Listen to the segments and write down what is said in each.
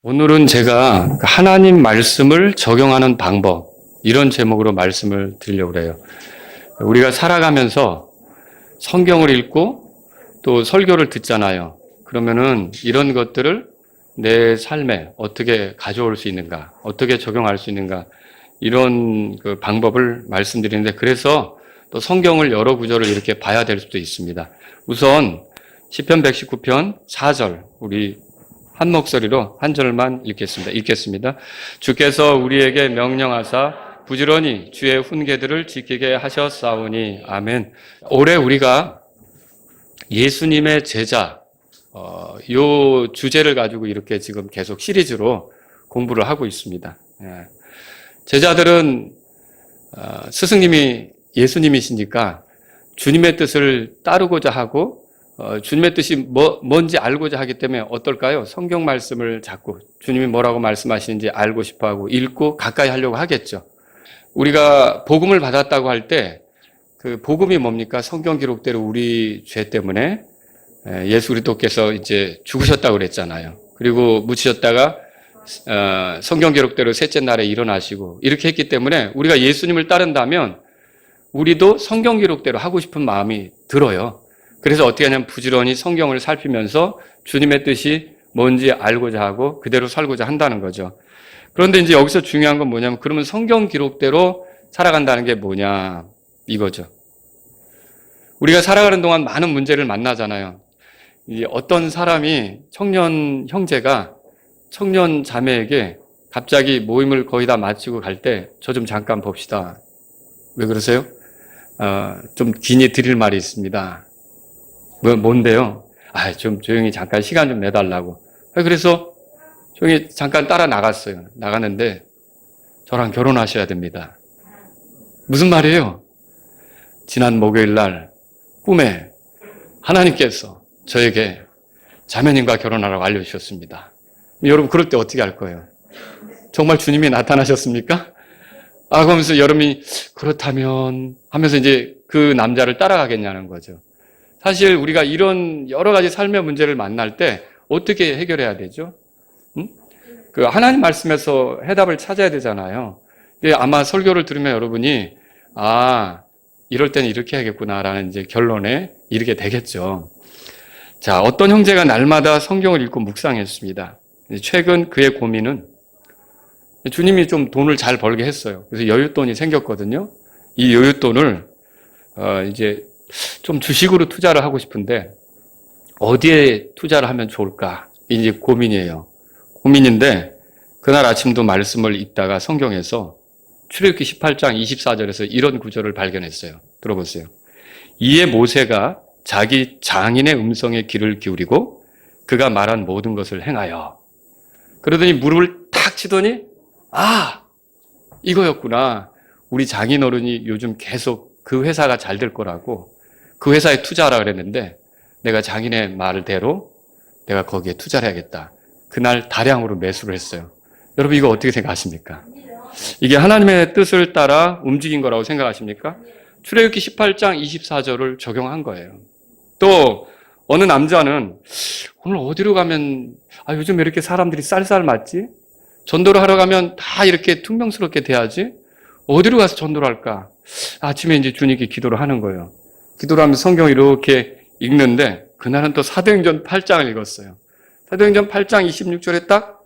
오늘은 제가 하나님 말씀을 적용하는 방법, 이런 제목으로 말씀을 드리려고 해요. 우리가 살아가면서 성경을 읽고 또 설교를 듣잖아요. 그러면은 이런 것들을 내 삶에 어떻게 가져올 수 있는가, 어떻게 적용할 수 있는가, 이런 그 방법을 말씀드리는데, 그래서 또 성경을 여러 구절을 이렇게 봐야 될 수도 있습니다. 우선 시편 119편 4절, 우리 한 목소리로 한 절만 읽겠습니다. 주께서 우리에게 명령하사 부지런히 주의 훈계들을 지키게 하셨사오니. 아멘. 올해 우리가 예수님의 제자, 요 주제를 가지고 이렇게 지금 계속 시리즈로 공부를 하고 있습니다. 제자들은 스승님이 예수님이시니까 주님의 뜻을 따르고자 하고 주님의 뜻이 뭔지 알고자 하기 때문에 어떨까요? 성경 말씀을 자꾸 주님이 뭐라고 말씀하시는지 알고 싶어하고 읽고 가까이 하려고 하겠죠. 우리가 복음을 받았다고 할 때 그 복음이 뭡니까? 성경 기록대로 우리 죄 때문에 예수 그리스도께서 이제 죽으셨다고 그랬잖아요. 그리고 묻히셨다가 성경 기록대로 셋째 날에 일어나시고 이렇게 했기 때문에 우리가 예수님을 따른다면 우리도 성경 기록대로 하고 싶은 마음이 들어요. 그래서 어떻게 하냐면 부지런히 성경을 살피면서 주님의 뜻이 뭔지 알고자 하고 그대로 살고자 한다는 거죠. 그런데 이제 여기서 중요한 건 뭐냐면, 그러면 성경 기록대로 살아간다는 게 뭐냐, 이거죠. 우리가 살아가는 동안 많은 문제를 만나잖아요. 어떤 사람이 청년 형제가 청년 자매에게 갑자기 모임을 거의 다 마치고 갈 때 저 좀 잠깐 봅시다. 왜 그러세요? 좀 긴히 드릴 말이 있습니다. 뭔데요? 좀 조용히 잠깐 시간 좀 내달라고. 그래서 조용히 잠깐 따라 나갔어요. 나갔는데 저랑 결혼하셔야 됩니다. 무슨 말이에요? 지난 목요일 날 꿈에 하나님께서 저에게 자매님과 결혼하라고 알려주셨습니다. 여러분, 그럴 때 어떻게 할 거예요? 정말 주님이 나타나셨습니까? 그러면서 여러분이 그렇다면 하면서 이제 그 남자를 따라가겠냐는 거죠. 사실 우리가 이런 여러 가지 삶의 문제를 만날 때 어떻게 해결해야 되죠? 그 하나님 말씀에서 해답을 찾아야 되잖아요. 아마 설교를 들으면 여러분이 이럴 때는 이렇게 해야겠구나라는 이제 결론에 이르게 되겠죠. 자, 어떤 형제가 날마다 성경을 읽고 묵상했습니다. 최근 그의 고민은 주님이 좀 돈을 잘 벌게 했어요. 그래서 여윳돈이 생겼거든요. 이 여윳돈을 이제 좀 주식으로 투자를 하고 싶은데 어디에 투자를 하면 좋을까? 이제 고민이에요. 고민인데 그날 아침도 말씀을 읽다가 성경에서 출애굽기 18장 24절에서 이런 구절을 발견했어요. 들어보세요. 이에 모세가 자기 장인의 음성에 귀를 기울이고 그가 말한 모든 것을 행하여. 그러더니 무릎을 탁 치더니 이거였구나. 우리 장인어른이 요즘 계속 그 회사가 잘 될 거라고 그 회사에 투자하라 그랬는데 내가 장인의 말대로 내가 거기에 투자를 해야겠다. 그날 다량으로 매수를 했어요. 여러분, 이거 어떻게 생각하십니까? 이게 하나님의 뜻을 따라 움직인 거라고 생각하십니까? 출애굽기 18장 24절을 적용한 거예요. 또 어느 남자는 오늘 어디로 가면 요즘 왜 이렇게 사람들이 쌀쌀 맞지? 전도를 하러 가면 다 이렇게 퉁명스럽게 돼야지? 어디로 가서 전도를 할까? 아침에 이제 주님께 기도를 하는 거예요. 기도를 하면서 성경을 이렇게 읽는데 그날은 또 사도행전 8장을 읽었어요. 사도행전 8장 26절에 딱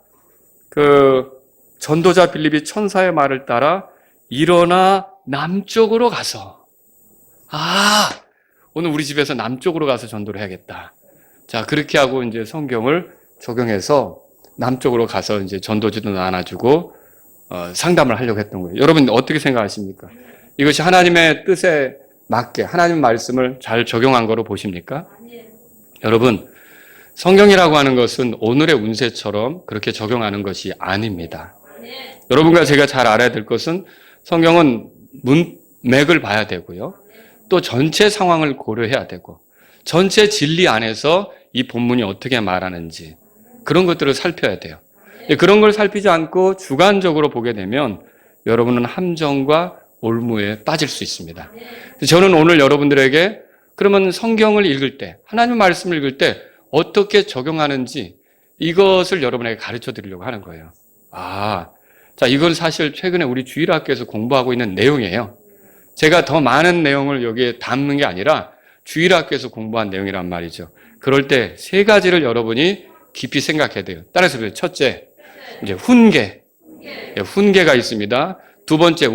그 전도자 빌립이 천사의 말을 따라 일어나 남쪽으로 가서 오늘 우리 집에서 남쪽으로 가서 전도를 해야겠다. 자, 그렇게 하고 이제 성경을 적용해서 남쪽으로 가서 이제 전도지도 나눠주고 상담을 하려고 했던 거예요. 여러분, 어떻게 생각하십니까? 이것이 하나님의 뜻에 맞게 하나님 말씀을 잘 적용한 거로 보십니까? 여러분, 성경이라고 하는 것은 오늘의 운세처럼 그렇게 적용하는 것이 아닙니다. 여러분과 제가 잘 알아야 될 것은 성경은 문맥을 봐야 되고요. 또 전체 상황을 고려해야 되고 전체 진리 안에서 이 본문이 어떻게 말하는지 그런 것들을 살펴야 돼요. 그런 걸 살피지 않고 주관적으로 보게 되면 여러분은 함정과 올무에 빠질 수 있습니다. 저는 오늘 여러분들에게 그러면 성경을 읽을 때, 하나님 말씀을 읽을 때 어떻게 적용하는지 이것을 여러분에게 가르쳐 드리려고 하는 거예요. 자, 이건 사실 최근에 우리 주일학교에서 공부하고 있는 내용이에요. 제가 더 많은 내용을 여기에 담는 게 아니라 주일학교에서 공부한 내용이란 말이죠. 그럴 때 세 가지를 여러분이 깊이 생각해야 돼요. 따라서 그래요. 첫째, 이제 훈계가 있습니다. 두 번째,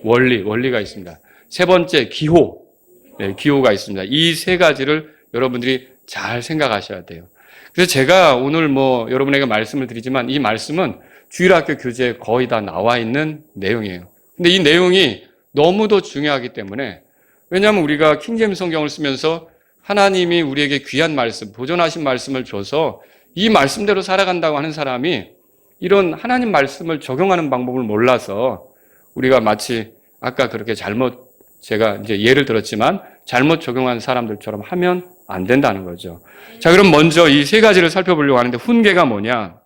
원리가 있습니다. 세 번째, 기호가 있습니다. 이 세 가지를 여러분들이 잘 생각하셔야 돼요. 그래서 제가 오늘 여러분에게 말씀을 드리지만 이 말씀은 주일학교 교재에 거의 다 나와 있는 내용이에요. 근데 이 내용이 너무도 중요하기 때문에, 왜냐하면 우리가 킹제임스 성경을 쓰면서 하나님이 우리에게 귀한 말씀, 보존하신 말씀을 줘서 이 말씀대로 살아간다고 하는 사람이 이런 하나님 말씀을 적용하는 방법을 몰라서 우리가 마치 아까 그렇게 제가 이제 예를 들었지만 잘못 적용한 사람들처럼 하면 안 된다는 거죠. 자, 그럼 먼저 이 세 가지를 살펴보려고 하는데 훈계가 뭐냐?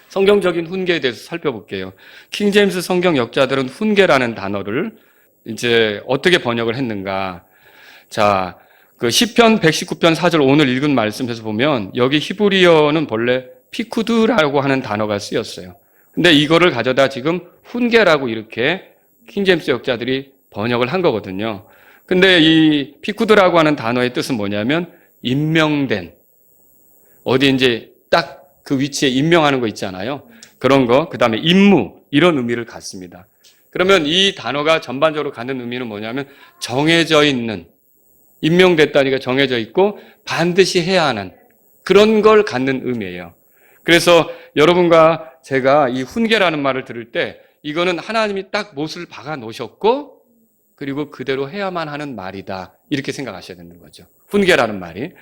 성경적인 훈계에 대해서 살펴볼게요. 킹제임스 성경 역자들은 훈계라는 단어를 이제 어떻게 번역을 했는가? 자, 그 시편 119편 4절 오늘 읽은 말씀에서 보면 여기 히브리어는 본래 피쿠드라고 하는 단어가 쓰였어요. 근데 이거를 가져다 지금 훈계라고 이렇게 킹제임스 역자들이 번역을 한 거거든요. 근데 이 피쿠드라고 하는 단어의 뜻은 뭐냐면 임명된, 어디 이제 딱 그 위치에 임명하는 거 있잖아요. 그런 거, 그 다음에 임무, 이런 의미를 갖습니다. 그러면 이 단어가 전반적으로 갖는 의미는 뭐냐면 정해져 있는, 임명됐다니까 정해져 있고 반드시 해야 하는 그런 걸 갖는 의미예요. 그래서 여러분과 제가 이 훈계라는 말을 들을 때 이거는 하나님이 딱 못을 박아 놓으셨고 그리고 그대로 해야만 하는 말이다. 이렇게 생각하셔야 되는 거죠. 훈계라는 말이.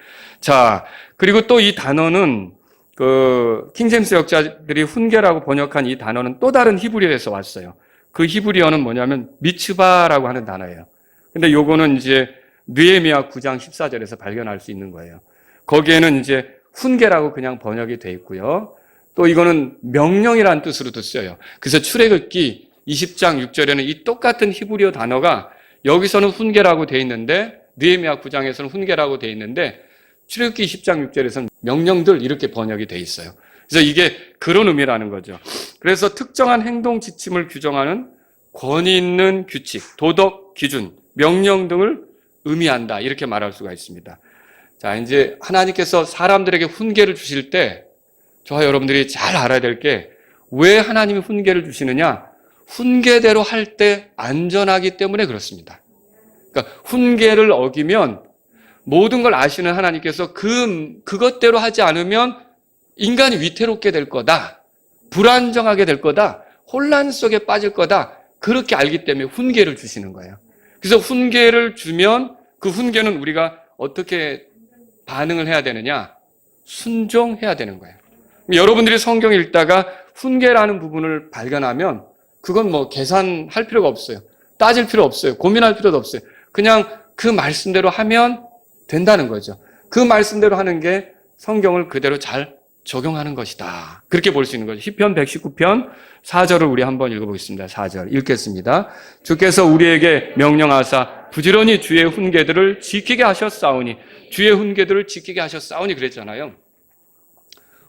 자, 그리고 또 이 단어는 그 킹제임스 역자들이 훈계라고 번역한 이 단어는 또 다른 히브리어에서 왔어요. 그 히브리어는 뭐냐면 미츠바라고 하는 단어예요. 근데 요거는 이제 느헤미야 9장 14절에서 발견할 수 있는 거예요. 거기에는 이제 훈계라고 그냥 번역이 돼 있고요. 또 이거는 명령이라는 뜻으로도 쓰여요. 그래서 출애굽기 20장 6절에는 이 똑같은 히브리어 단어가 여기서는 훈계라고 돼 있는데 느헤미야 9장에서는 훈계라고 돼 있는데 출애굽기 20장 6절에서는 명령들 이렇게 번역이 돼 있어요. 그래서 이게 그런 의미라는 거죠. 그래서 특정한 행동 지침을 규정하는 권위 있는 규칙, 도덕 기준, 명령 등을 의미한다. 이렇게 말할 수가 있습니다. 자, 이제 하나님께서 사람들에게 훈계를 주실 때 저와 여러분들이 잘 알아야 될 게 왜 하나님이 훈계를 주시느냐? 훈계대로 할 때 안전하기 때문에 그렇습니다. 그러니까 훈계를 어기면 모든 걸 아시는 하나님께서 그것대로 하지 않으면 인간이 위태롭게 될 거다. 불안정하게 될 거다. 혼란 속에 빠질 거다. 그렇게 알기 때문에 훈계를 주시는 거예요. 그래서 훈계를 주면 그 훈계는 우리가 어떻게 반응을 해야 되느냐? 순종해야 되는 거예요. 여러분들이 성경 읽다가 훈계라는 부분을 발견하면 그건 계산할 필요가 없어요. 따질 필요 없어요. 고민할 필요도 없어요. 그냥 그 말씀대로 하면 된다는 거죠. 그 말씀대로 하는 게 성경을 그대로 잘 적용하는 것이다. 그렇게 볼 수 있는 거죠. 시편 119편 4절을 우리 한번 읽어보겠습니다. 4절 읽겠습니다. 주께서 우리에게 명령하사 부지런히 주의 훈계들을 지키게 하셨사오니, 주의 훈계들을 지키게 하셨사오니 그랬잖아요.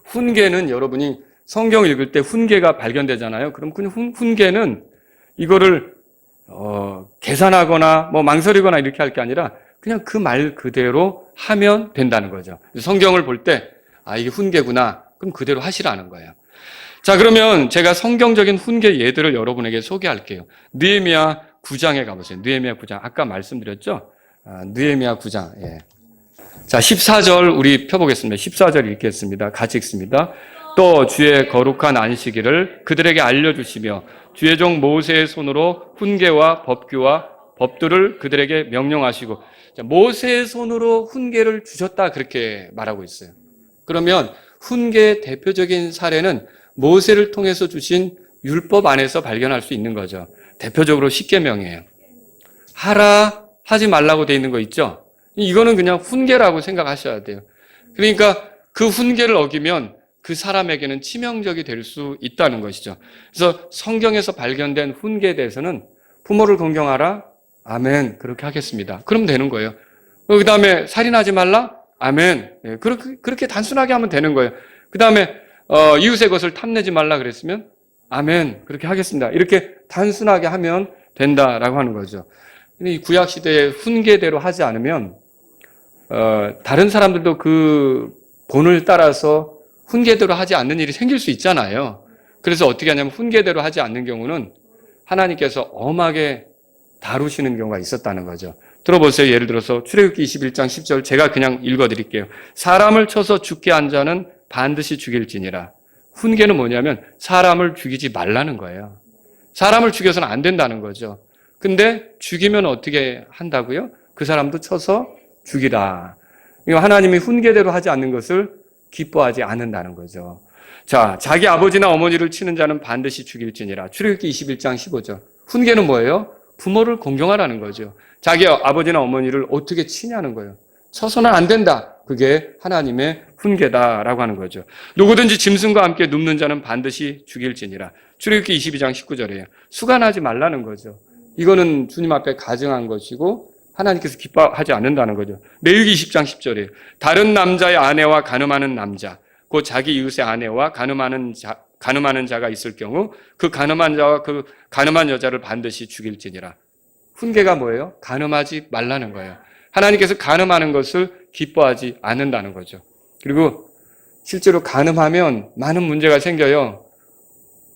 훈계는 여러분이 성경 읽을 때 훈계가 발견되잖아요. 그럼 그 훈계는 이거를 계산하거나 망설이거나 이렇게 할 게 아니라 그냥 그 말 그대로 하면 된다는 거죠. 성경을 볼 때 이게 훈계구나. 그럼 그대로 하시라는 거예요. 자, 그러면 제가 성경적인 훈계 예들을 여러분에게 소개할게요. 느헤미야 9장에 가보세요. 느헤미야 9장. 아까 말씀드렸죠? 느헤미야 9장. 예. 자, 14절 우리 펴보겠습니다. 14절 읽겠습니다. 같이 읽습니다. 또 주의 거룩한 안식일을 그들에게 알려주시며 주의 종 모세의 손으로 훈계와 법규와 법들을 그들에게 명령하시고, 모세의 손으로 훈계를 주셨다 그렇게 말하고 있어요. 그러면 훈계의 대표적인 사례는 모세를 통해서 주신 율법 안에서 발견할 수 있는 거죠. 대표적으로 십계명이에요. 하라, 하지 말라고 돼 있는 거 있죠? 이거는 그냥 훈계라고 생각하셔야 돼요. 그러니까 그 훈계를 어기면 그 사람에게는 치명적이 될 수 있다는 것이죠. 그래서 성경에서 발견된 훈계에 대해서는 부모를 존경하라. 아멘. 그렇게 하겠습니다. 그럼 되는 거예요. 그 다음에 살인하지 말라. 아멘. 예, 그렇게 단순하게 하면 되는 거예요. 그 다음에 이웃의 것을 탐내지 말라 그랬으면 아멘. 그렇게 하겠습니다. 이렇게 단순하게 하면 된다라고 하는 거죠. 근데 이 구약 시대의 훈계대로 하지 않으면 다른 사람들도 그 본을 따라서 훈계대로 하지 않는 일이 생길 수 있잖아요. 그래서 어떻게 하냐면 훈계대로 하지 않는 경우는 하나님께서 엄하게 다루시는 경우가 있었다는 거죠. 들어보세요. 예를 들어서 출애굽기 21장 10절 제가 그냥 읽어드릴게요. 사람을 쳐서 죽게 한 자는 반드시 죽일지니라. 훈계는 뭐냐면 사람을 죽이지 말라는 거예요. 사람을 죽여서는 안 된다는 거죠. 근데 죽이면 어떻게 한다고요? 그 사람도 쳐서 죽이라. 하나님이 훈계대로 하지 않는 것을 기뻐하지 않는다는 거죠. 자, 자기 아버지나 어머니를 치는 자는 반드시 죽일지니라. 출애굽기 21장 15절. 훈계는 뭐예요? 부모를 공경하라는 거죠. 자기 아버지나 어머니를 어떻게 치냐는 거예요. 쳐서는 안 된다. 그게 하나님의 훈계다라고 하는 거죠. 누구든지 짐승과 함께 눕는 자는 반드시 죽일지니라. 출애굽기 22장 19절이에요. 수간하지 말라는 거죠. 이거는 주님 앞에 가증한 것이고 하나님께서 기뻐하지 않는다는 거죠. 레위기 20장 10절이에요. 다른 남자의 아내와 간음하는 남자, 곧 자기 이웃의 아내와 간음하는 자가 있을 경우 그 간음한 자와 그 간음한 여자를 반드시 죽일지니라. 훈계가 뭐예요? 간음하지 말라는 거예요. 하나님께서 간음하는 것을 기뻐하지 않는다는 거죠. 그리고 실제로 간음하면 많은 문제가 생겨요.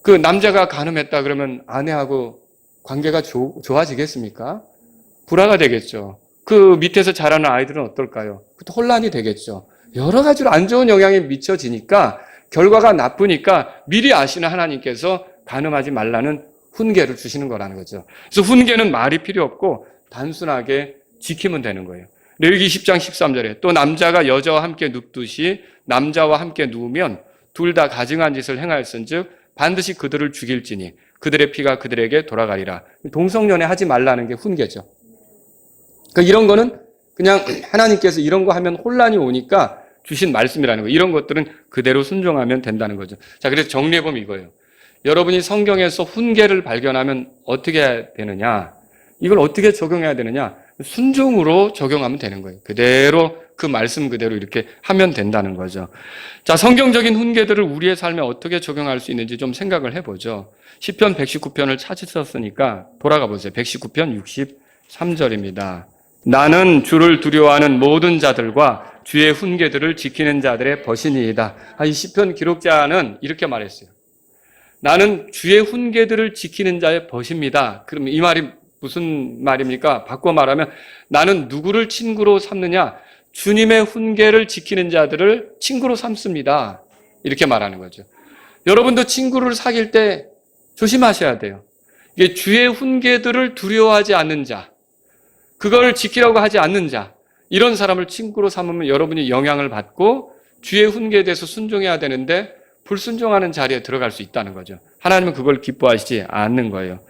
그 남자가 간음했다 그러면 아내하고 관계가 좋아지겠습니까? 불화가 되겠죠. 그 밑에서 자라는 아이들은 어떨까요? 그것도 혼란이 되겠죠. 여러 가지로 안 좋은 영향이 미쳐지니까 결과가 나쁘니까 미리 아시는 하나님께서 간음하지 말라는 훈계를 주시는 거라는 거죠. 그래서 훈계는 말이 필요 없고 단순하게 지키면 되는 거예요. 레위기 10장 13절에 또 남자가 여자와 함께 눕듯이 남자와 함께 누우면 둘 다 가증한 짓을 행하였은즉 반드시 그들을 죽일지니 그들의 피가 그들에게 돌아가리라. 동성연애 하지 말라는 게 훈계죠. 그러니까 이런 거는 그냥 하나님께서 이런 거 하면 혼란이 오니까 주신 말씀이라는 거예요. 이런 것들은 그대로 순종하면 된다는 거죠. 자, 그래서 정리해보면 이거예요. 여러분이 성경에서 훈계를 발견하면 어떻게 해야 되느냐? 이걸 어떻게 적용해야 되느냐? 순종으로 적용하면 되는 거예요. 그대로 그 말씀 그대로 이렇게 하면 된다는 거죠. 자, 성경적인 훈계들을 우리의 삶에 어떻게 적용할 수 있는지 좀 생각을 해보죠. 시편 119편을 찾으셨으니까 돌아가 보세요. 119편 63절입니다. 나는 주를 두려워하는 모든 자들과 주의 훈계들을 지키는 자들의 벗이니이다. 이 시편 기록자는 이렇게 말했어요. 나는 주의 훈계들을 지키는 자의 벗입니다. 그럼 이 말이 무슨 말입니까? 바꿔 말하면 나는 누구를 친구로 삼느냐? 주님의 훈계를 지키는 자들을 친구로 삼습니다. 이렇게 말하는 거죠. 여러분도 친구를 사귈 때 조심하셔야 돼요. 이게 주의 훈계들을 두려워하지 않는 자, 그걸 지키라고 하지 않는 자, 이런 사람을 친구로 삼으면 여러분이 영향을 받고 주의 훈계에 대해서 순종해야 되는데 불순종하는 자리에 들어갈 수 있다는 거죠. 하나님은 그걸 기뻐하시지 않는 거예요.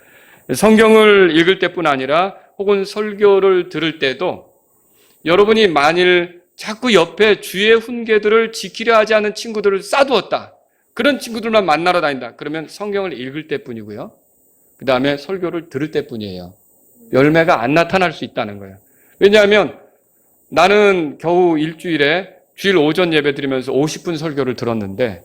성경을 읽을 때뿐 아니라 혹은 설교를 들을 때도 여러분이 만일 자꾸 옆에 주의 훈계들을 지키려 하지 않는 친구들을 쌓아두었다. 그런 친구들만 만나러 다닌다. 그러면 성경을 읽을 때뿐이고요. 그 다음에 설교를 들을 때뿐이에요. 열매가 안 나타날 수 있다는 거예요. 왜냐하면 나는 겨우 일주일에 주일 오전 예배 드리면서 50분 설교를 들었는데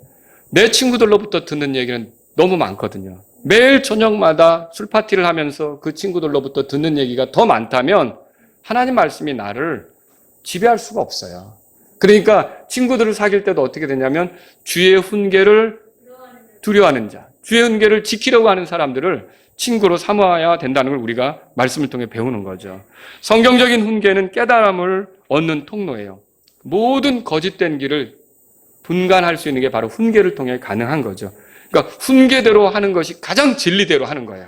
내 친구들로부터 듣는 얘기는 너무 많거든요. 매일 저녁마다 술 파티를 하면서 그 친구들로부터 듣는 얘기가 더 많다면 하나님 말씀이 나를 지배할 수가 없어요. 그러니까 친구들을 사귈 때도 어떻게 되냐면 주의 훈계를 두려워하는 자, 주의 훈계를 지키려고 하는 사람들을 친구로 삼아야 된다는 걸 우리가 말씀을 통해 배우는 거죠. 성경적인 훈계는 깨달음을 얻는 통로예요. 모든 거짓된 길을 분간할 수 있는 게 바로 훈계를 통해 가능한 거죠. 그러니까 훈계대로 하는 것이 가장 진리대로 하는 거예요.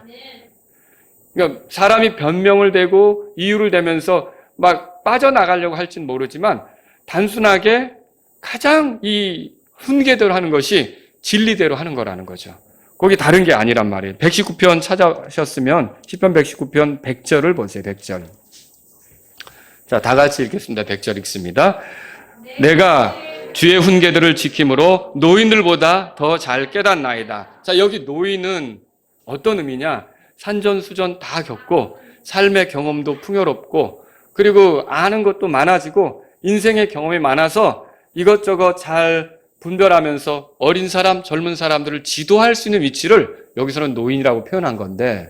그러니까 사람이 변명을 대고 이유를 대면서 막 빠져나가려고 할지는 모르지만 단순하게 가장 이 훈계대로 하는 것이 진리대로 하는 거라는 거죠. 거기 다른 게 아니란 말이에요. 119편 찾아셨으면 시편 119편 100절을 보세요. 100절. 자, 다 같이 읽겠습니다. 100절 읽습니다. 내가 주의 훈계들을 지킴으로 노인들보다 더 잘 깨닫나이다. 자, 여기 노인은 어떤 의미냐? 산전수전 다 겪고 삶의 경험도 풍요롭고 그리고 아는 것도 많아지고 인생의 경험이 많아서 이것저것 잘 분별하면서 어린 사람, 젊은 사람들을 지도할 수 있는 위치를 여기서는 노인이라고 표현한 건데,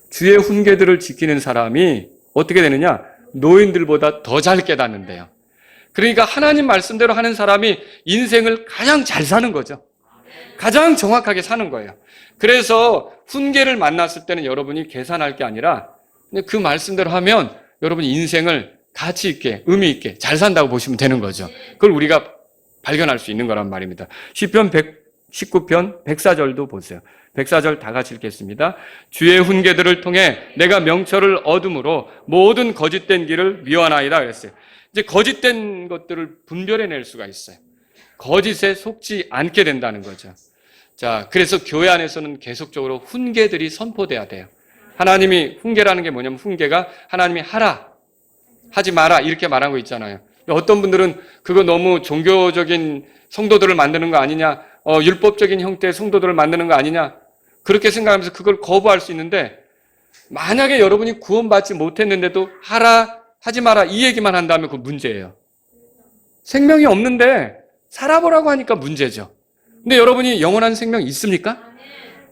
주의 훈계들을 지키는 사람이 어떻게 되느냐? 노인들보다 더 잘 깨닫는데요. 그러니까 하나님 말씀대로 하는 사람이 인생을 가장 잘 사는 거죠. 가장 정확하게 사는 거예요. 그래서 훈계를 만났을 때는 여러분이 계산할 게 아니라 그 말씀대로 하면 여러분이 인생을 가치 있게, 의미 있게 잘 산다고 보시면 되는 거죠. 그걸 우리가 발견할 수 있는 거란 말입니다. 시편 119편 104절도 보세요. 104절 다 같이 읽겠습니다. 주의 훈계들을 통해 내가 명철을 얻음으로 모든 거짓된 길을 미워하나이다 그랬어요. 이제 거짓된 것들을 분별해낼 수가 있어요. 거짓에 속지 않게 된다는 거죠. 자, 그래서 교회 안에서는 계속적으로 훈계들이 선포돼야 돼요. 하나님이 훈계라는 게 뭐냐면 훈계가 하나님이 하라, 하지 마라 이렇게 말한 거 있잖아요. 어떤 분들은 그거 너무 종교적인 성도들을 만드는 거 아니냐, 율법적인 형태의 성도들을 만드는 거 아니냐 그렇게 생각하면서 그걸 거부할 수 있는데, 만약에 여러분이 구원받지 못했는데도 하라, 하지 마라 이 얘기만 한다면 그건 문제예요. 생명이 없는데 살아보라고 하니까 문제죠. 근데 여러분이 영원한 생명이 있습니까?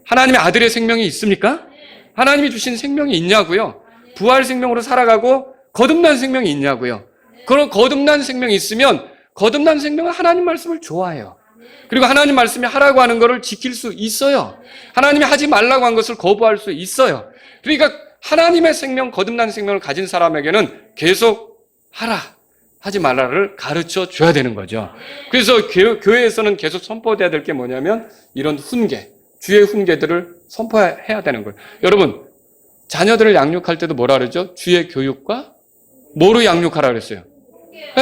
하나님의 아들의 생명이 있습니까? 하나님이 주신 생명이 있냐고요? 부활 생명으로 살아가고 거듭난 생명이 있냐고요? 그런 거듭난 생명이 있으면 거듭난 생명은 하나님 말씀을 좋아해요. 그리고 하나님 말씀이 하라고 하는 것을 지킬 수 있어요. 하나님이 하지 말라고 한 것을 거부할 수 있어요. 그러니까 하나님의 생명, 거듭난 생명을 가진 사람에게는 계속 하라, 하지 말라를 가르쳐 줘야 되는 거죠. 그래서 교회에서는 계속 선포돼야 될 게 뭐냐면 이런 훈계, 주의 훈계들을 선포해야 되는 거예요. 여러분, 자녀들을 양육할 때도 뭐라 그러죠? 주의 교육과 뭐로 양육하라 그랬어요?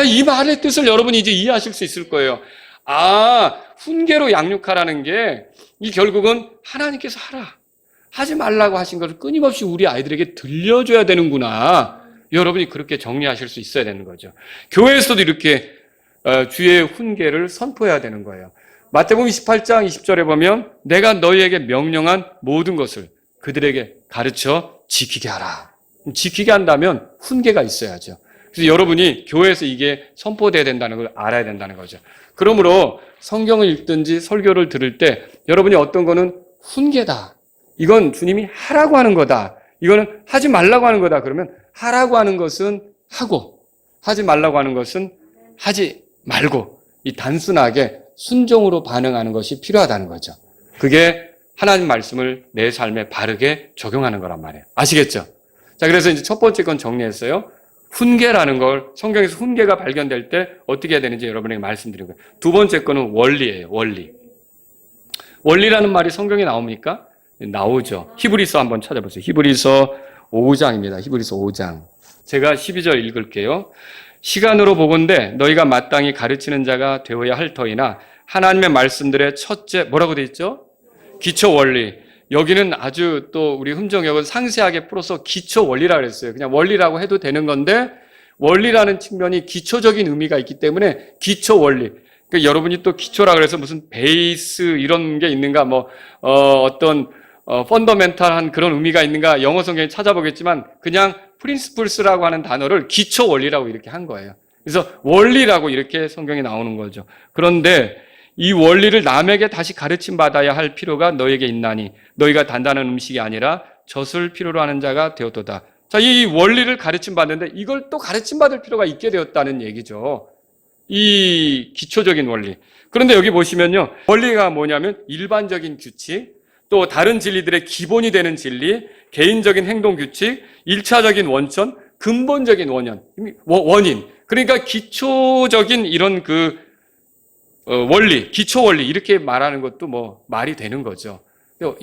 이 말의 뜻을 여러분이 이제 이해하실 수 있을 거예요. 아, 훈계로 양육하라는 게 이 결국은 하나님께서 하라, 하지 말라고 하신 것을 끊임없이 우리 아이들에게 들려줘야 되는구나. 여러분이 그렇게 정리하실 수 있어야 되는 거죠. 교회에서도 이렇게 주의 훈계를 선포해야 되는 거예요. 마태복음 28장 20절에 보면 내가 너희에게 명령한 모든 것을 그들에게 가르쳐 지키게 하라. 지키게 한다면 훈계가 있어야죠. 그래서 여러분이 교회에서 이게 선포돼야 된다는 걸 알아야 된다는 거죠. 그러므로 성경을 읽든지 설교를 들을 때 여러분이 어떤 거는 훈계다, 이건 주님이 하라고 하는 거다, 이거는 하지 말라고 하는 거다 그러면 하라고 하는 것은 하고 하지 말라고 하는 것은 하지 말고 이 단순하게 순종으로 반응하는 것이 필요하다는 거죠. 그게 하나님 말씀을 내 삶에 바르게 적용하는 거란 말이에요. 아시겠죠? 자, 그래서 이제 첫 번째 건 정리했어요. 훈계라는 걸, 성경에서 훈계가 발견될 때 어떻게 해야 되는지 여러분에게 말씀드린 거예요. 두 번째 거는 원리예요. 원리. 원리라는 말이 성경에 나옵니까? 나오죠. 히브리서 한번 찾아보세요. 히브리서 5장입니다. 히브리서 5장. 제가 12절 읽을게요. 시간으로 보건대 너희가 마땅히 가르치는 자가 되어야 할 터이나 하나님의 말씀들의 첫째 뭐라고 돼 있죠? 기초 원리. 여기는 아주 또 우리 흠정역은 상세하게 풀어서 기초 원리라 그랬어요. 그냥 원리라고 해도 되는 건데 원리라는 측면이 기초적인 의미가 있기 때문에 기초 원리. 그러니까 여러분이 또 기초라 그래서 무슨 베이스 이런 게 있는가, 어떤 펀더멘탈한 그런 의미가 있는가 영어 성경에 찾아보겠지만 그냥 프린시플스라고 하는 단어를 기초 원리라고 이렇게 한 거예요. 그래서 원리라고 이렇게 성경에 나오는 거죠. 그런데 이 원리를 남에게 다시 가르침 받아야 할 필요가 너에게 있나니 너희가 단단한 음식이 아니라 젖을 필요로 하는 자가 되었도다. 자, 이 원리를 가르침 받는데 이걸 또 가르침 받을 필요가 있게 되었다는 얘기죠. 이 기초적인 원리. 그런데 여기 보시면요, 원리가 뭐냐면 일반적인 규칙, 또 다른 진리들의 기본이 되는 진리, 개인적인 행동 규칙, 1차적인 원천, 근본적인 원인. 그러니까 기초적인 이런 원리, 기초 원리 이렇게 말하는 것도 말이 되는 거죠.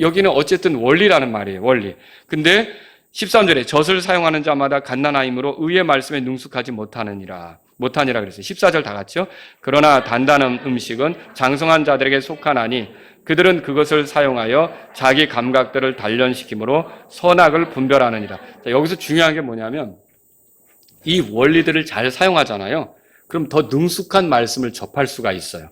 여기는 어쨌든 원리라는 말이에요. 원리. 근데 13절에 젖을 사용하는 자마다 갓난아임으로 의의 말씀에 능숙하지 못하니라 그랬어요. 14절 다 같이요. 그러나 단단한 음식은 장성한 자들에게 속하나니 그들은 그것을 사용하여 자기 감각들을 단련시킴으로 선악을 분별하느니라. 자, 여기서 중요한 게 뭐냐면 이 원리들을 잘 사용하잖아요. 그럼 더 능숙한 말씀을 접할 수가 있어요.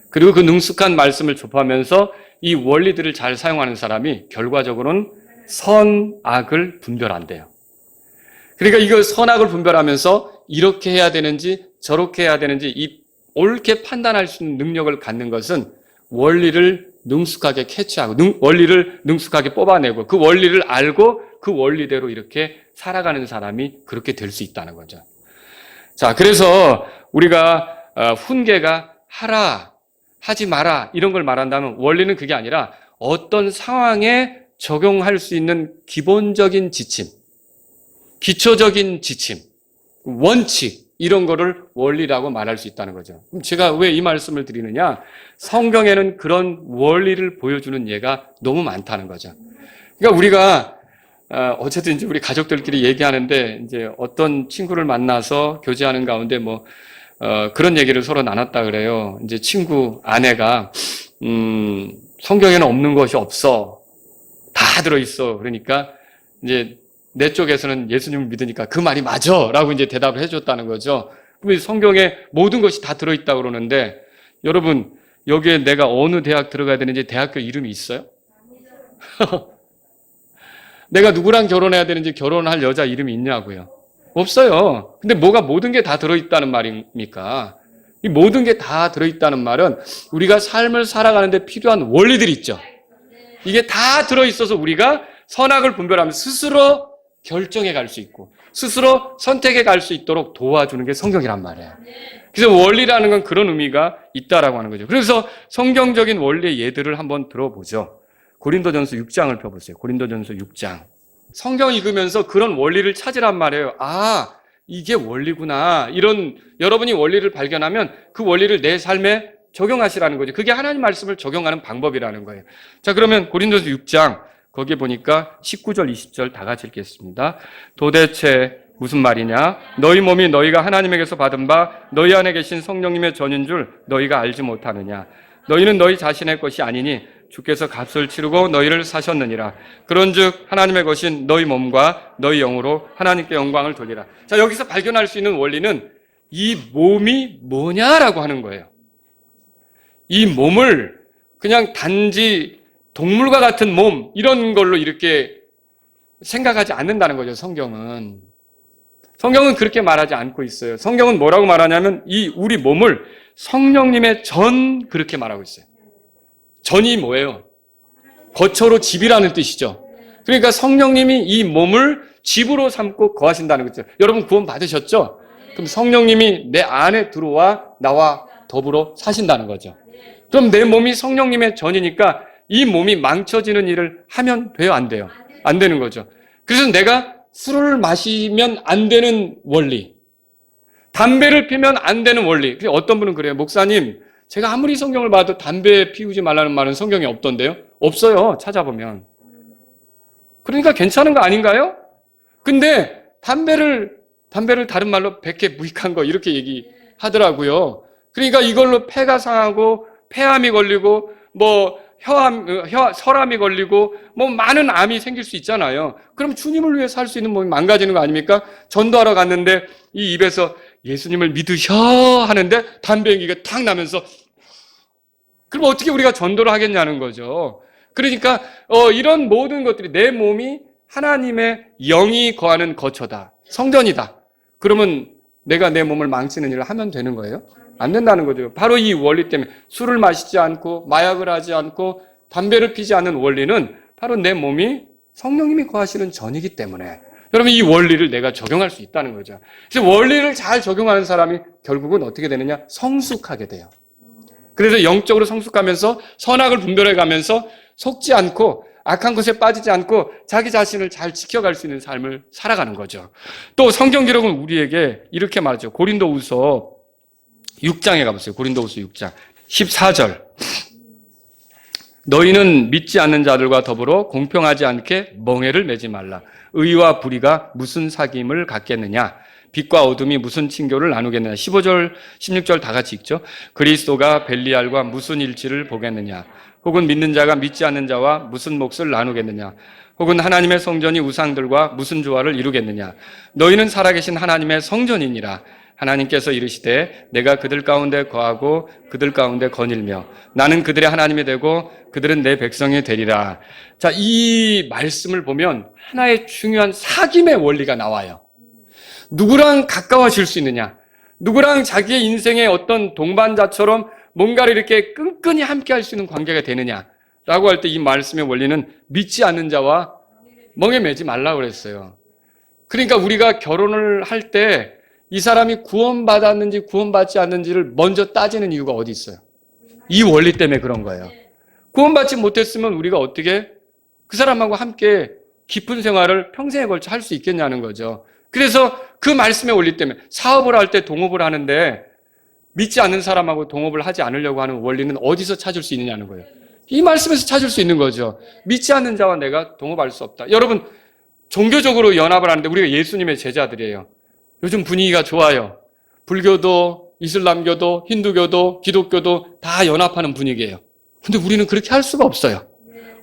그리고 그 능숙한 말씀을 접하면서 이 원리들을 잘 사용하는 사람이 결과적으로는 선악을 분별한대요. 그러니까 이거 선악을 분별하면서 이렇게 해야 되는지 저렇게 해야 되는지 이 옳게 판단할 수 있는 능력을 갖는 것은 원리를 능숙하게 캐치하고 원리를 능숙하게 뽑아내고 그 원리를 알고 그 원리대로 이렇게 살아가는 사람이 그렇게 될 수 있다는 거죠. 자, 그래서 우리가 훈계가 하라, 하지 마라 이런 걸 말한다면 원리는 그게 아니라 어떤 상황에 적용할 수 있는 기본적인 지침, 기초적인 지침, 원칙 이런 거를 원리라고 말할 수 있다는 거죠. 그럼 제가 왜 이 말씀을 드리느냐? 성경에는 그런 원리를 보여주는 예가 너무 많다는 거죠. 그러니까 우리가 어쨌든 이제 우리 가족들끼리 얘기하는데 이제 어떤 친구를 만나서 교제하는 가운데 그런 얘기를 서로 나눴다 그래요. 이제 친구 아내가 성경에는 없는 것이 없어. 다 들어있어. 그러니까 이제 내 쪽에서는 예수님을 믿으니까 그 말이 맞아 라고 이제 대답을 해줬다는 거죠. 그럼 성경에 모든 것이 다 들어있다고 그러는데 여러분 여기에 내가 어느 대학 들어가야 되는지 대학교 이름이 있어요? 내가 누구랑 결혼해야 되는지 결혼할 여자 이름이 있냐고요? 없어요. 근데 뭐가 모든 게 다 들어있다는 말입니까? 이 모든 게 다 들어있다는 말은 우리가 삶을 살아가는데 필요한 원리들이 있죠. 이게 다 들어있어서 우리가 선악을 분별하면 스스로 결정해 갈 수 있고 스스로 선택해 갈 수 있도록 도와주는 게 성경이란 말이에요. 그래서 원리라는 건 그런 의미가 있다라고 하는 거죠. 그래서 성경적인 원리의 예들을 한번 들어보죠. 고린도전서 6장을 펴보세요. 고린도전서 6장. 성경 읽으면서 그런 원리를 찾으란 말이에요. 아, 이게 원리구나. 이런 여러분이 원리를 발견하면 그 원리를 내 삶에 적용하시라는 거죠. 그게 하나님 말씀을 적용하는 방법이라는 거예요. 자, 그러면 고린도서 6장 거기에 보니까 19절, 20절 다 같이 읽겠습니다. 도대체 무슨 말이냐? 너희 몸이 너희가 하나님에게서 받은 바 너희 안에 계신 성령님의 전인 줄 너희가 알지 못하느냐? 너희는 너희 자신의 것이 아니니 주께서 값을 치르고 너희를 사셨느니라. 그런즉 하나님의 것인 너희 몸과 너희 영으로 하나님께 영광을 돌리라. 자, 여기서 발견할 수 있는 원리는 이 몸이 뭐냐라고 하는 거예요. 이 몸을 그냥 단지 동물과 같은 몸 이런 걸로 이렇게 생각하지 않는다는 거죠. 성경은 그렇게 말하지 않고 있어요. 성경은 뭐라고 말하냐면 이 우리 몸을 성령님의 전 그렇게 말하고 있어요. 전이 뭐예요? 거처로 집이라는 뜻이죠. 그러니까 성령님이 이 몸을 집으로 삼고 거하신다는 거죠. 여러분 구원 받으셨죠? 그럼 성령님이 내 안에 들어와 나와 더불어 사신다는 거죠. 그럼 내 몸이 성령님의 전이니까 이 몸이 망쳐지는 일을 하면 돼요, 안 돼요? 안 되는 거죠. 그래서 내가 술을 마시면 안 되는 원리, 담배를 피면 안 되는 원리. 어떤 분은 그래요. 목사님, 제가 아무리 성경을 봐도 담배 피우지 말라는 말은 성경에 없던데요? 없어요, 찾아보면. 그러니까 괜찮은 거 아닌가요? 근데 담배를 다른 말로 백해 무익한 거 이렇게 얘기하더라고요. 그러니까 이걸로 폐가 상하고 폐암이 걸리고 혈암이 걸리고 많은 암이 생길 수 있잖아요. 그럼 주님을 위해 살 수 있는 몸이 망가지는 거 아닙니까? 전도하러 갔는데 이 입에서 예수님을 믿으셔 하는데 담배 연기가 탁 나면서 그럼 어떻게 우리가 전도를 하겠냐는 거죠. 그러니까 이런 모든 것들이 내 몸이 하나님의 영이 거하는 거처다. 성전이다. 그러면 내가 내 몸을 망치는 일을 하면 되는 거예요? 안 된다는 거죠. 바로 이 원리 때문에 술을 마시지 않고 마약을 하지 않고 담배를 피지 않는 원리는 바로 내 몸이 성령님이 거하시는 전이기 때문에 여러분 이 원리를 내가 적용할 수 있다는 거죠. 그래서 원리를 잘 적용하는 사람이 결국은 어떻게 되느냐? 성숙하게 돼요. 그래서 영적으로 성숙하면서 선악을 분별해가면서 속지 않고 악한 것에 빠지지 않고 자기 자신을 잘 지켜갈 수 있는 삶을 살아가는 거죠. 또 성경 기록은 우리에게 이렇게 말하죠. 고린도후서 6장에 가보세요. 고린도후서 6장 14절. 너희는 믿지 않는 자들과 더불어 공평하지 않게 멍해를 매지 말라. 의와 불의가 무슨 사귐을 갖겠느냐? 빛과 어둠이 무슨 친교를 나누겠느냐? 15절, 16절 다 같이 읽죠. 그리스도가 벨리알과 무슨 일치를 보겠느냐? 혹은 믿는 자가 믿지 않는 자와 무슨 몫을 나누겠느냐? 혹은 하나님의 성전이 우상들과 무슨 조화를 이루겠느냐? 너희는 살아계신 하나님의 성전이니라. 하나님께서 이르시되 내가 그들 가운데 거하고 그들 가운데 거닐며 나는 그들의 하나님이 되고 그들은 내 백성이 되리라. 자, 이 말씀을 보면 하나의 중요한 사귐의 원리가 나와요. 누구랑 가까워질 수 있느냐? 누구랑 자기의 인생의 어떤 동반자처럼 뭔가를 이렇게 끈끈이 함께 할 수 있는 관계가 되느냐라고 할 때 이 말씀의 원리는 믿지 않는 자와 멍에 매지 말라고 그랬어요. 그러니까 우리가 결혼을 할 때 이 사람이 구원받았는지 구원받지 않는지를 먼저 따지는 이유가 어디 있어요? 이 원리 때문에 그런 거예요. 구원받지 못했으면 우리가 어떻게 그 사람하고 함께 깊은 생활을 평생에 걸쳐 할 수 있겠냐는 거죠. 그래서 그 말씀의 원리 때문에 사업을 할 때 동업을 하는데 믿지 않는 사람하고 동업을 하지 않으려고 하는 원리는 어디서 찾을 수 있느냐는 거예요. 이 말씀에서 찾을 수 있는 거죠. 믿지 않는 자와 내가 동업할 수 없다. 여러분, 종교적으로 연합을 하는데 우리가 예수님의 제자들이에요. 요즘 분위기가 좋아요. 불교도, 이슬람교도, 힌두교도, 기독교도 다 연합하는 분위기예요. 근데 우리는 그렇게 할 수가 없어요.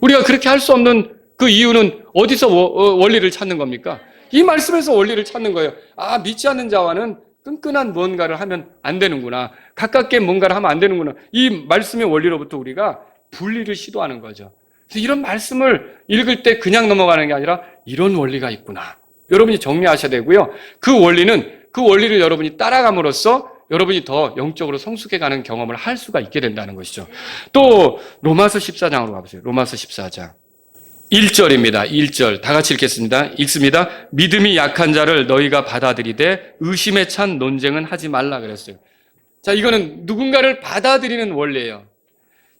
우리가 그렇게 할 수 없는 그 이유는 어디서 원리를 찾는 겁니까? 이 말씀에서 원리를 찾는 거예요. 아, 믿지 않는 자와는 끈끈한 무언가를 하면 안 되는구나. 가깝게 뭔가를 하면 안 되는구나. 이 말씀의 원리로부터 우리가 분리를 시도하는 거죠. 그래서 이런 말씀을 읽을 때 그냥 넘어가는 게 아니라 이런 원리가 있구나. 여러분이 정리하셔야 되고요. 그 원리를 여러분이 따라감으로써 여러분이 더 영적으로 성숙해가는 경험을 할 수가 있게 된다는 것이죠. 또 로마서 14장으로 가보세요. 로마서 14장 1절입니다. 1절 다 같이 읽겠습니다. 읽습니다. 믿음이 약한 자를 너희가 받아들이되 의심에 찬 논쟁은 하지 말라 그랬어요. 자, 이거는 누군가를 받아들이는 원리예요.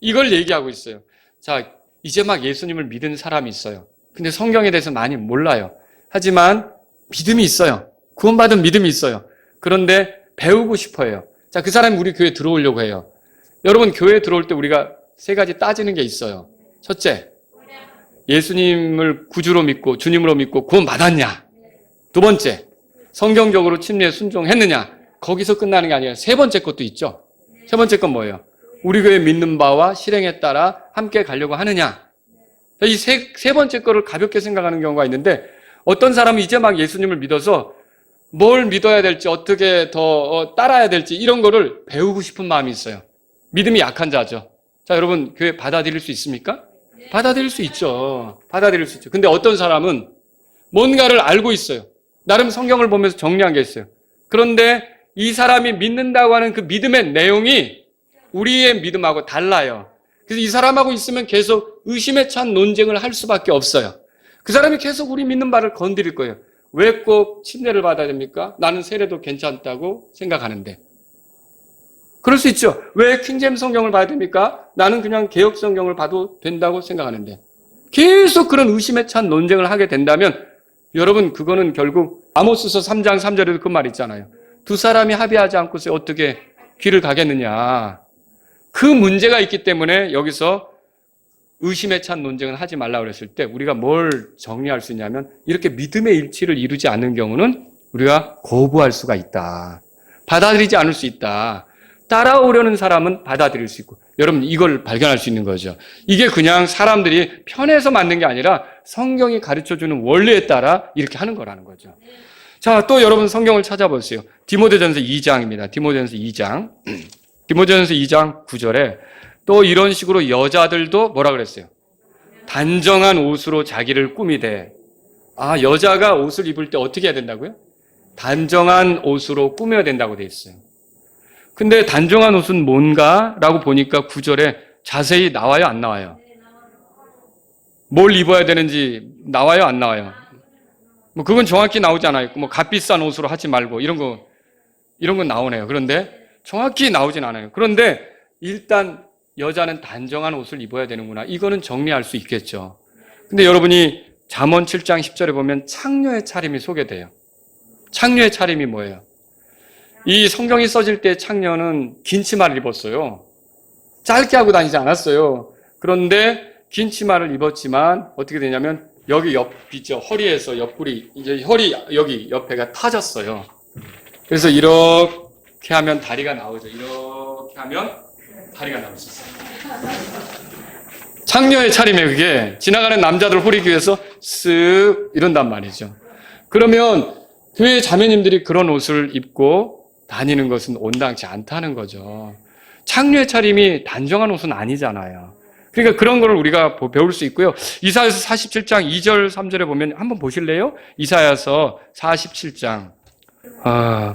이걸 얘기하고 있어요. 자, 이제 막 예수님을 믿은 사람이 있어요. 근데 성경에 대해서 많이 몰라요. 하지만 믿음이 있어요. 구원받은 믿음이 있어요. 그런데 배우고 싶어 해요. 자, 그 사람이 우리 교회에 들어오려고 해요. 여러분, 교회에 들어올 때 우리가 세 가지 따지는 게 있어요. 첫째, 예수님을 구주로 믿고 주님으로 믿고 구원받았냐? 두 번째, 성경적으로 침례에 순종했느냐? 거기서 끝나는 게 아니에요. 세 번째 것도 있죠. 세 번째 건 뭐예요? 우리 교회 믿는 바와 실행에 따라 함께 가려고 하느냐? 이 세 번째 거를 가볍게 생각하는 경우가 있는데 어떤 사람은 이제 막 예수님을 믿어서 뭘 믿어야 될지 어떻게 더 따라야 될지 이런 거를 배우고 싶은 마음이 있어요. 믿음이 약한 자죠. 자, 여러분 교회 받아들일 수 있습니까? 받아들일 수 있죠. 받아들일 수 있죠. 근데 어떤 사람은 뭔가를 알고 있어요. 나름 성경을 보면서 정리한 게 있어요. 그런데 이 사람이 믿는다고 하는 그 믿음의 내용이 우리의 믿음하고 달라요. 그래서 이 사람하고 있으면 계속 의심에 찬 논쟁을 할 수밖에 없어요. 그 사람이 계속 우리 믿는 바를 건드릴 거예요. 왜 꼭 침례를 받아야 됩니까? 나는 세례도 괜찮다고 생각하는데. 그럴 수 있죠. 왜 킹제임스 성경을 봐야 됩니까? 나는 그냥 개역 성경을 봐도 된다고 생각하는데. 계속 그런 의심에 찬 논쟁을 하게 된다면 여러분 그거는 결국 아모스서 3장 3절에도 그 말 있잖아요. 두 사람이 합의하지 않고서 어떻게 길을 가겠느냐. 그 문제가 있기 때문에 여기서 의심에 찬 논쟁은 하지 말라고 그랬을 때 우리가 뭘 정리할 수 있냐면 이렇게 믿음의 일치를 이루지 않는 경우는 우리가 거부할 수가 있다. 받아들이지 않을 수 있다. 따라오려는 사람은 받아들일 수 있고 여러분 이걸 발견할 수 있는 거죠. 이게 그냥 사람들이 편해서 만든 게 아니라 성경이 가르쳐주는 원리에 따라 이렇게 하는 거라는 거죠. 자, 또 여러분 성경을 찾아보세요. 디모데전서 2장입니다. 디모데전서 2장. 디모데전서 2장 9절에 또 이런 식으로 여자들도 뭐라 그랬어요? 단정한 옷으로 자기를 꾸미되. 아, 여자가 옷을 입을 때 어떻게 해야 된다고요? 단정한 옷으로 꾸며야 된다고 돼 있어요. 근데 단정한 옷은 뭔가? 라고 보니까 9절에 자세히 나와요, 안 나와요? 뭘 입어야 되는지 나와요, 안 나와요? 뭐 그건 정확히 나오지 않아요. 뭐 값비싼 옷으로 하지 말고 이런 건 나오네요. 그런데 정확히 나오진 않아요. 그런데 일단 여자는 단정한 옷을 입어야 되는구나. 이거는 정리할 수 있겠죠. 근데 여러분이 잠언 7장 10절에 보면 창녀의 차림이 소개돼요. 창녀의 차림이 뭐예요? 이 성경이 써질 때 창녀는 긴 치마를 입었어요. 짧게 하고 다니지 않았어요. 그런데 긴 치마를 입었지만 어떻게 되냐면 여기 옆 있죠. 허리에서 옆구리 이제 허리 여기 옆에가 타졌어요. 그래서 이렇게 하면 다리가 나오죠. 이렇게 하면 다리가 나올 수 있어요. 창녀의 차림에 그게 지나가는 남자들 호리기 위해서 쓱 이런단 말이죠. 그러면 교회 자매님들이 그런 옷을 입고 다니는 것은 온당치 않다는 거죠. 창녀의 차림이 단정한 옷은 아니잖아요. 그러니까 그런 걸 우리가 배울 수 있고요. 이사야서 47장 2절 3절에 보면 한번 보실래요? 이사야서 47장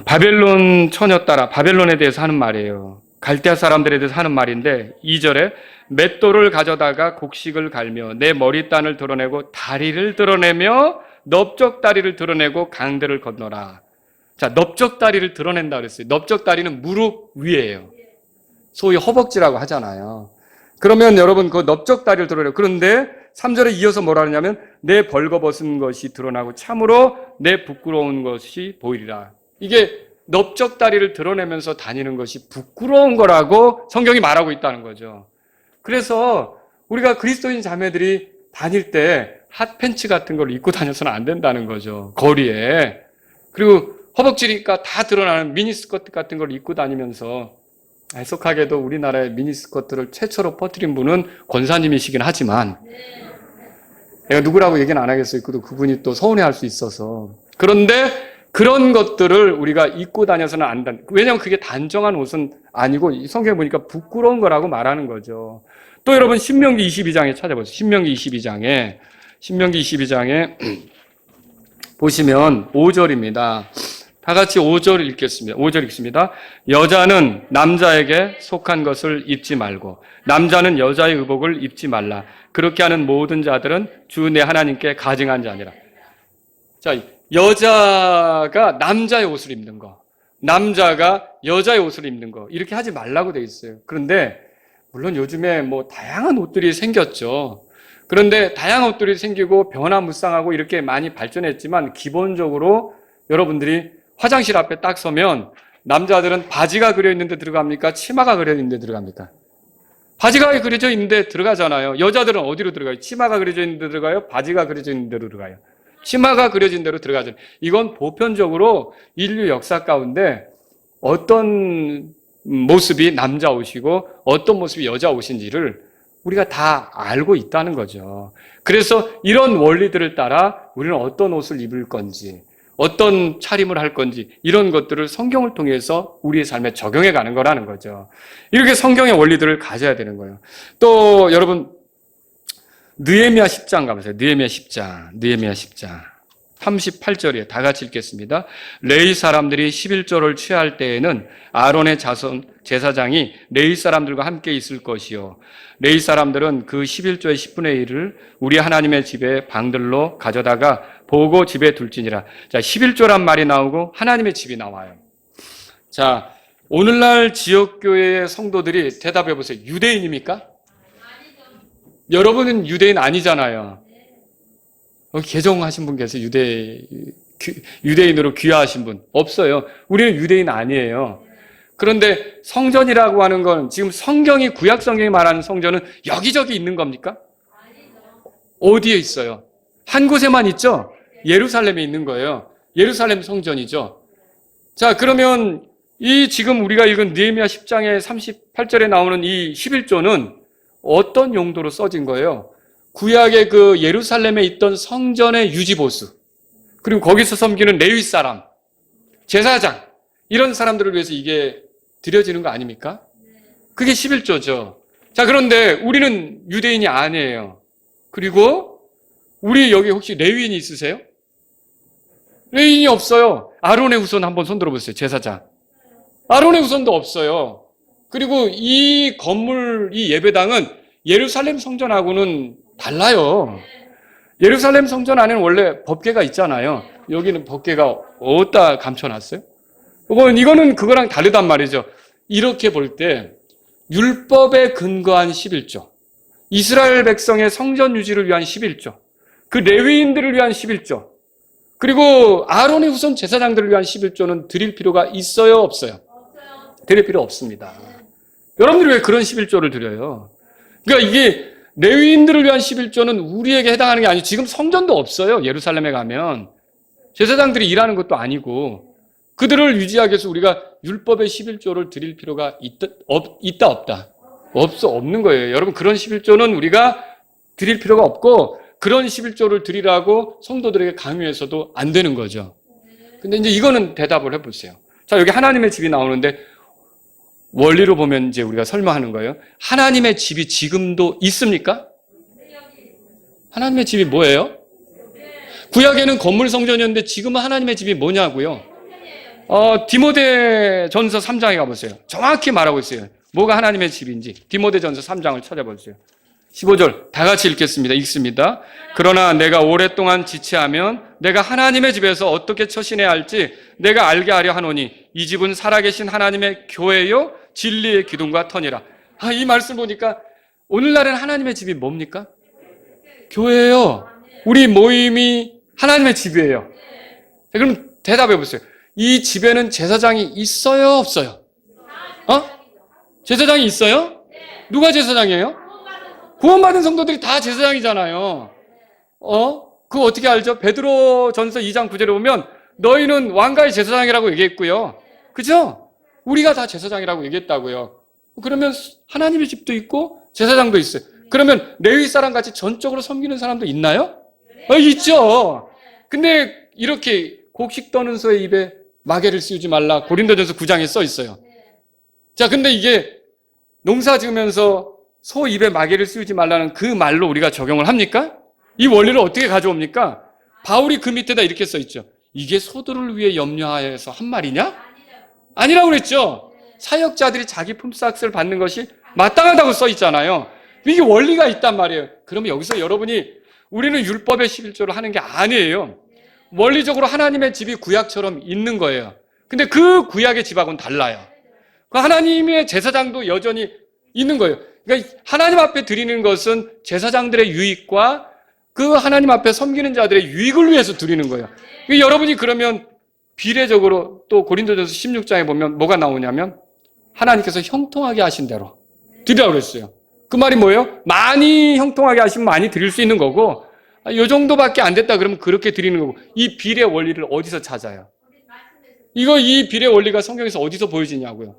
바벨론 처녀 따라 바벨론에 대해서 하는 말이에요. 갈대아 사람들에 대해서 하는 말인데 2절에 맷돌을 가져다가 곡식을 갈며 내 머리단을 드러내고 다리를 드러내며 넓적 다리를 드러내고 강들을 건너라. 자, 넓적 다리를 드러낸다 그랬어요. 넓적 다리는 무릎 위에요. 소위 허벅지라고 하잖아요. 그러면 여러분 그 넓적 다리를 드러내고, 그런데 3절에 이어서 뭐라 하냐면 내 벌거벗은 것이 드러나고 참으로 내 부끄러운 것이 보이리라. 이게 넓적 다리를 드러내면서 다니는 것이 부끄러운 거라고 성경이 말하고 있다는 거죠. 그래서 우리가 그리스도인 자매들이 다닐 때 핫팬츠 같은 걸 입고 다녀서는 안 된다는 거죠. 거리에. 그리고 허벅지니까 다 드러나는 미니스커트 같은 걸 입고 다니면서, 애석하게도 우리나라의 미니스커트를 최초로 퍼뜨린 분은 권사님이시긴 하지만 내가 누구라고 얘기는 안 하겠어요. 그분이 또 서운해할 수 있어서. 그런데 그런 것들을 우리가 입고 다녀서는 안 된다. 왜냐하면 그게 단정한 옷은 아니고 성경에 보니까 부끄러운 거라고 말하는 거죠. 또 여러분 신명기 22장에 찾아보세요. 신명기 22장에 보시면 5절입니다. 다 같이 5절 읽겠습니다. 5절 읽습니다. 여자는 남자에게 속한 것을 입지 말고 남자는 여자의 의복을 입지 말라. 그렇게 하는 모든 자들은 주 내 하나님께 가증한 자니라. 자, 여자가 남자의 옷을 입는 거, 남자가 여자의 옷을 입는 거, 이렇게 하지 말라고 돼 있어요. 그런데 물론 요즘에 뭐 다양한 옷들이 생겼죠. 그런데 다양한 옷들이 생기고 변화무쌍하고 이렇게 많이 발전했지만 기본적으로 여러분들이 화장실 앞에 딱 서면 남자들은 바지가 그려 있는 데 들어갑니까? 치마가 그려 있는 데 들어갑니까? 바지가 그려져 있는 데 들어가잖아요. 여자들은 어디로 들어가요? 치마가 그려져 있는 데 들어가요? 바지가 그려져 있는 데로 들어가요? 치마가 그려진 대로 들어가죠. 이건 보편적으로 인류 역사 가운데 어떤 모습이 남자 옷이고 어떤 모습이 여자 옷인지를 우리가 다 알고 있다는 거죠. 그래서 이런 원리들을 따라 우리는 어떤 옷을 입을 건지, 어떤 차림을 할 건지, 이런 것들을 성경을 통해서 우리의 삶에 적용해 가는 거라는 거죠. 이렇게 성경의 원리들을 가져야 되는 거예요. 또 여러분 느헤미야 10장 가보세요. 느헤미야 10장 38절이에요. 다 같이 읽겠습니다. 레위 사람들이 11조를 취할 때에는 아론의 자손 제사장이 레위 사람들과 함께 있을 것이요. 레위 사람들은 그 11조의 10분의 1을 우리 하나님의 집에 방들로 가져다가 보고 집에 둘지니라. 자, 11조란 말이 나오고 하나님의 집이 나와요. 자, 오늘날 지역교회의 성도들이 대답해 보세요. 유대인입니까? 여러분은 유대인 아니잖아요. 개종하신 분 계세요? 유대인으로 귀화하신 분? 없어요. 우리는 유대인 아니에요. 그런데 성전이라고 하는 건 지금 성경이, 구약 성경이 말하는 성전은 여기저기 있는 겁니까? 어디에 있어요? 한 곳에만 있죠? 예루살렘에 있는 거예요. 예루살렘 성전이죠. 자, 그러면 이 지금 우리가 읽은 느헤미야 10장의 38절에 나오는 이 11조는 어떤 용도로 써진 거예요? 구약의 그 예루살렘에 있던 성전의 유지보수, 그리고 거기서 섬기는 레위 사람, 제사장, 이런 사람들을 위해서 이게 드려지는 거 아닙니까? 그게 11조죠. 자, 그런데 우리는 유대인이 아니에요. 그리고 우리 여기 혹시 레위인이 있으세요? 레위인이 없어요. 아론의 후손 한번 손 들어보세요. 제사장. 아론의 후손도 없어요. 그리고 이 건물, 이 예배당은 예루살렘 성전하고는 달라요. 예루살렘 성전 안에는 원래 법궤가 있잖아요. 여기는 법궤가 어디다 감춰놨어요? 이거는 그거랑 다르단 말이죠. 이렇게 볼 때 율법에 근거한 11조, 이스라엘 백성의 성전 유지를 위한 11조, 그 레위인들을 위한 11조, 그리고 아론의 후손 제사장들을 위한 11조는 드릴 필요가 있어요, 없어요? 드릴 필요 없습니다. 여러분들이 왜 그런 11조를 드려요? 그러니까 이게 레위인들을 위한 11조는 우리에게 해당하는 게 아니고, 지금 성전도 없어요. 예루살렘에 가면 제사장들이 일하는 것도 아니고, 그들을 유지하기 위해서 우리가 율법의 11조를 드릴 필요가 있다 없다? 없는 거예요. 여러분, 그런 11조는 우리가 드릴 필요가 없고, 그런 11조를 드리라고 성도들에게 강요해서도 안 되는 거죠. 근데 이제 이거는 대답을 해보세요. 자, 여기 하나님의 집이 나오는데 원리로 보면 이제 우리가 설명하는 거예요. 하나님의 집이 지금도 있습니까? 하나님의 집이 뭐예요? 구약에는 건물 성전이었는데 지금은 하나님의 집이 뭐냐고요? 디모데전서 3장에 가보세요. 정확히 말하고 있어요. 뭐가 하나님의 집인지. 디모데전서 3장을 찾아보세요. 15절 다 같이 읽겠습니다. 읽습니다. 그러나 내가 오랫동안 지체하면 내가 하나님의 집에서 어떻게 처신해야 할지 내가 알게 하려 하노니 이 집은 살아계신 하나님의 교회요 진리의 기둥과 터니라. 이 말씀 보니까 오늘날은 하나님의 집이 뭡니까? 교회예요. 우리 모임이 하나님의 집이에요. 그럼 대답해 보세요. 이 집에는 제사장이 있어요, 없어요? 제사장이 있어요? 누가 제사장이에요? 구원받은 성도들이 다 제사장이잖아요. 그거 어떻게 알죠? 베드로전서 2장 9절에 보면 너희는 왕가의 제사장이라고 얘기했고요. 그죠? 우리가 다 제사장이라고 얘기했다고요. 그러면 하나님의 집도 있고 제사장도 있어요. 그러면 레위 사람 같이 전적으로 섬기는 사람도 있나요? 있죠. 근데 이렇게 곡식 떠는 소의 입에 마개를 씌우지 말라. 고린도전서 9장에 써 있어요. 자, 근데 이게 농사 지으면서 소 입에 마개를 씌우지 말라는 그 말로 우리가 적용을 합니까? 이 원리를 어떻게 가져옵니까? 바울이 그 밑에다 이렇게 써 있죠. 이게 소들을 위해 염려하여서 한 말이냐? 아니라고 그랬죠. 사역자들이 자기 품삯을 받는 것이 마땅하다고 써 있잖아요. 이게 원리가 있단 말이에요. 그러면 여기서 여러분이 우리는 율법의 11조를 하는 게 아니에요. 원리적으로 하나님의 집이 구약처럼 있는 거예요. 근데 그 구약의 집하고는 달라요. 그 하나님의 제사장도 여전히 있는 거예요. 그러니까 하나님 앞에 드리는 것은 제사장들의 유익과 그 하나님 앞에 섬기는 자들의 유익을 위해서 드리는 거예요. 여러분이 그러면 비례적으로 또 고린도전서 16장에 보면 뭐가 나오냐면 하나님께서 형통하게 하신 대로 드리라고 그랬어요. 그 말이 뭐예요? 많이 형통하게 하시면 많이 드릴 수 있는 거고 이 정도밖에 안 됐다 그러면 그렇게 드리는 거고 이 비례 원리를 어디서 찾아요? 이 비례 원리가 성경에서 어디서 보여지냐고요.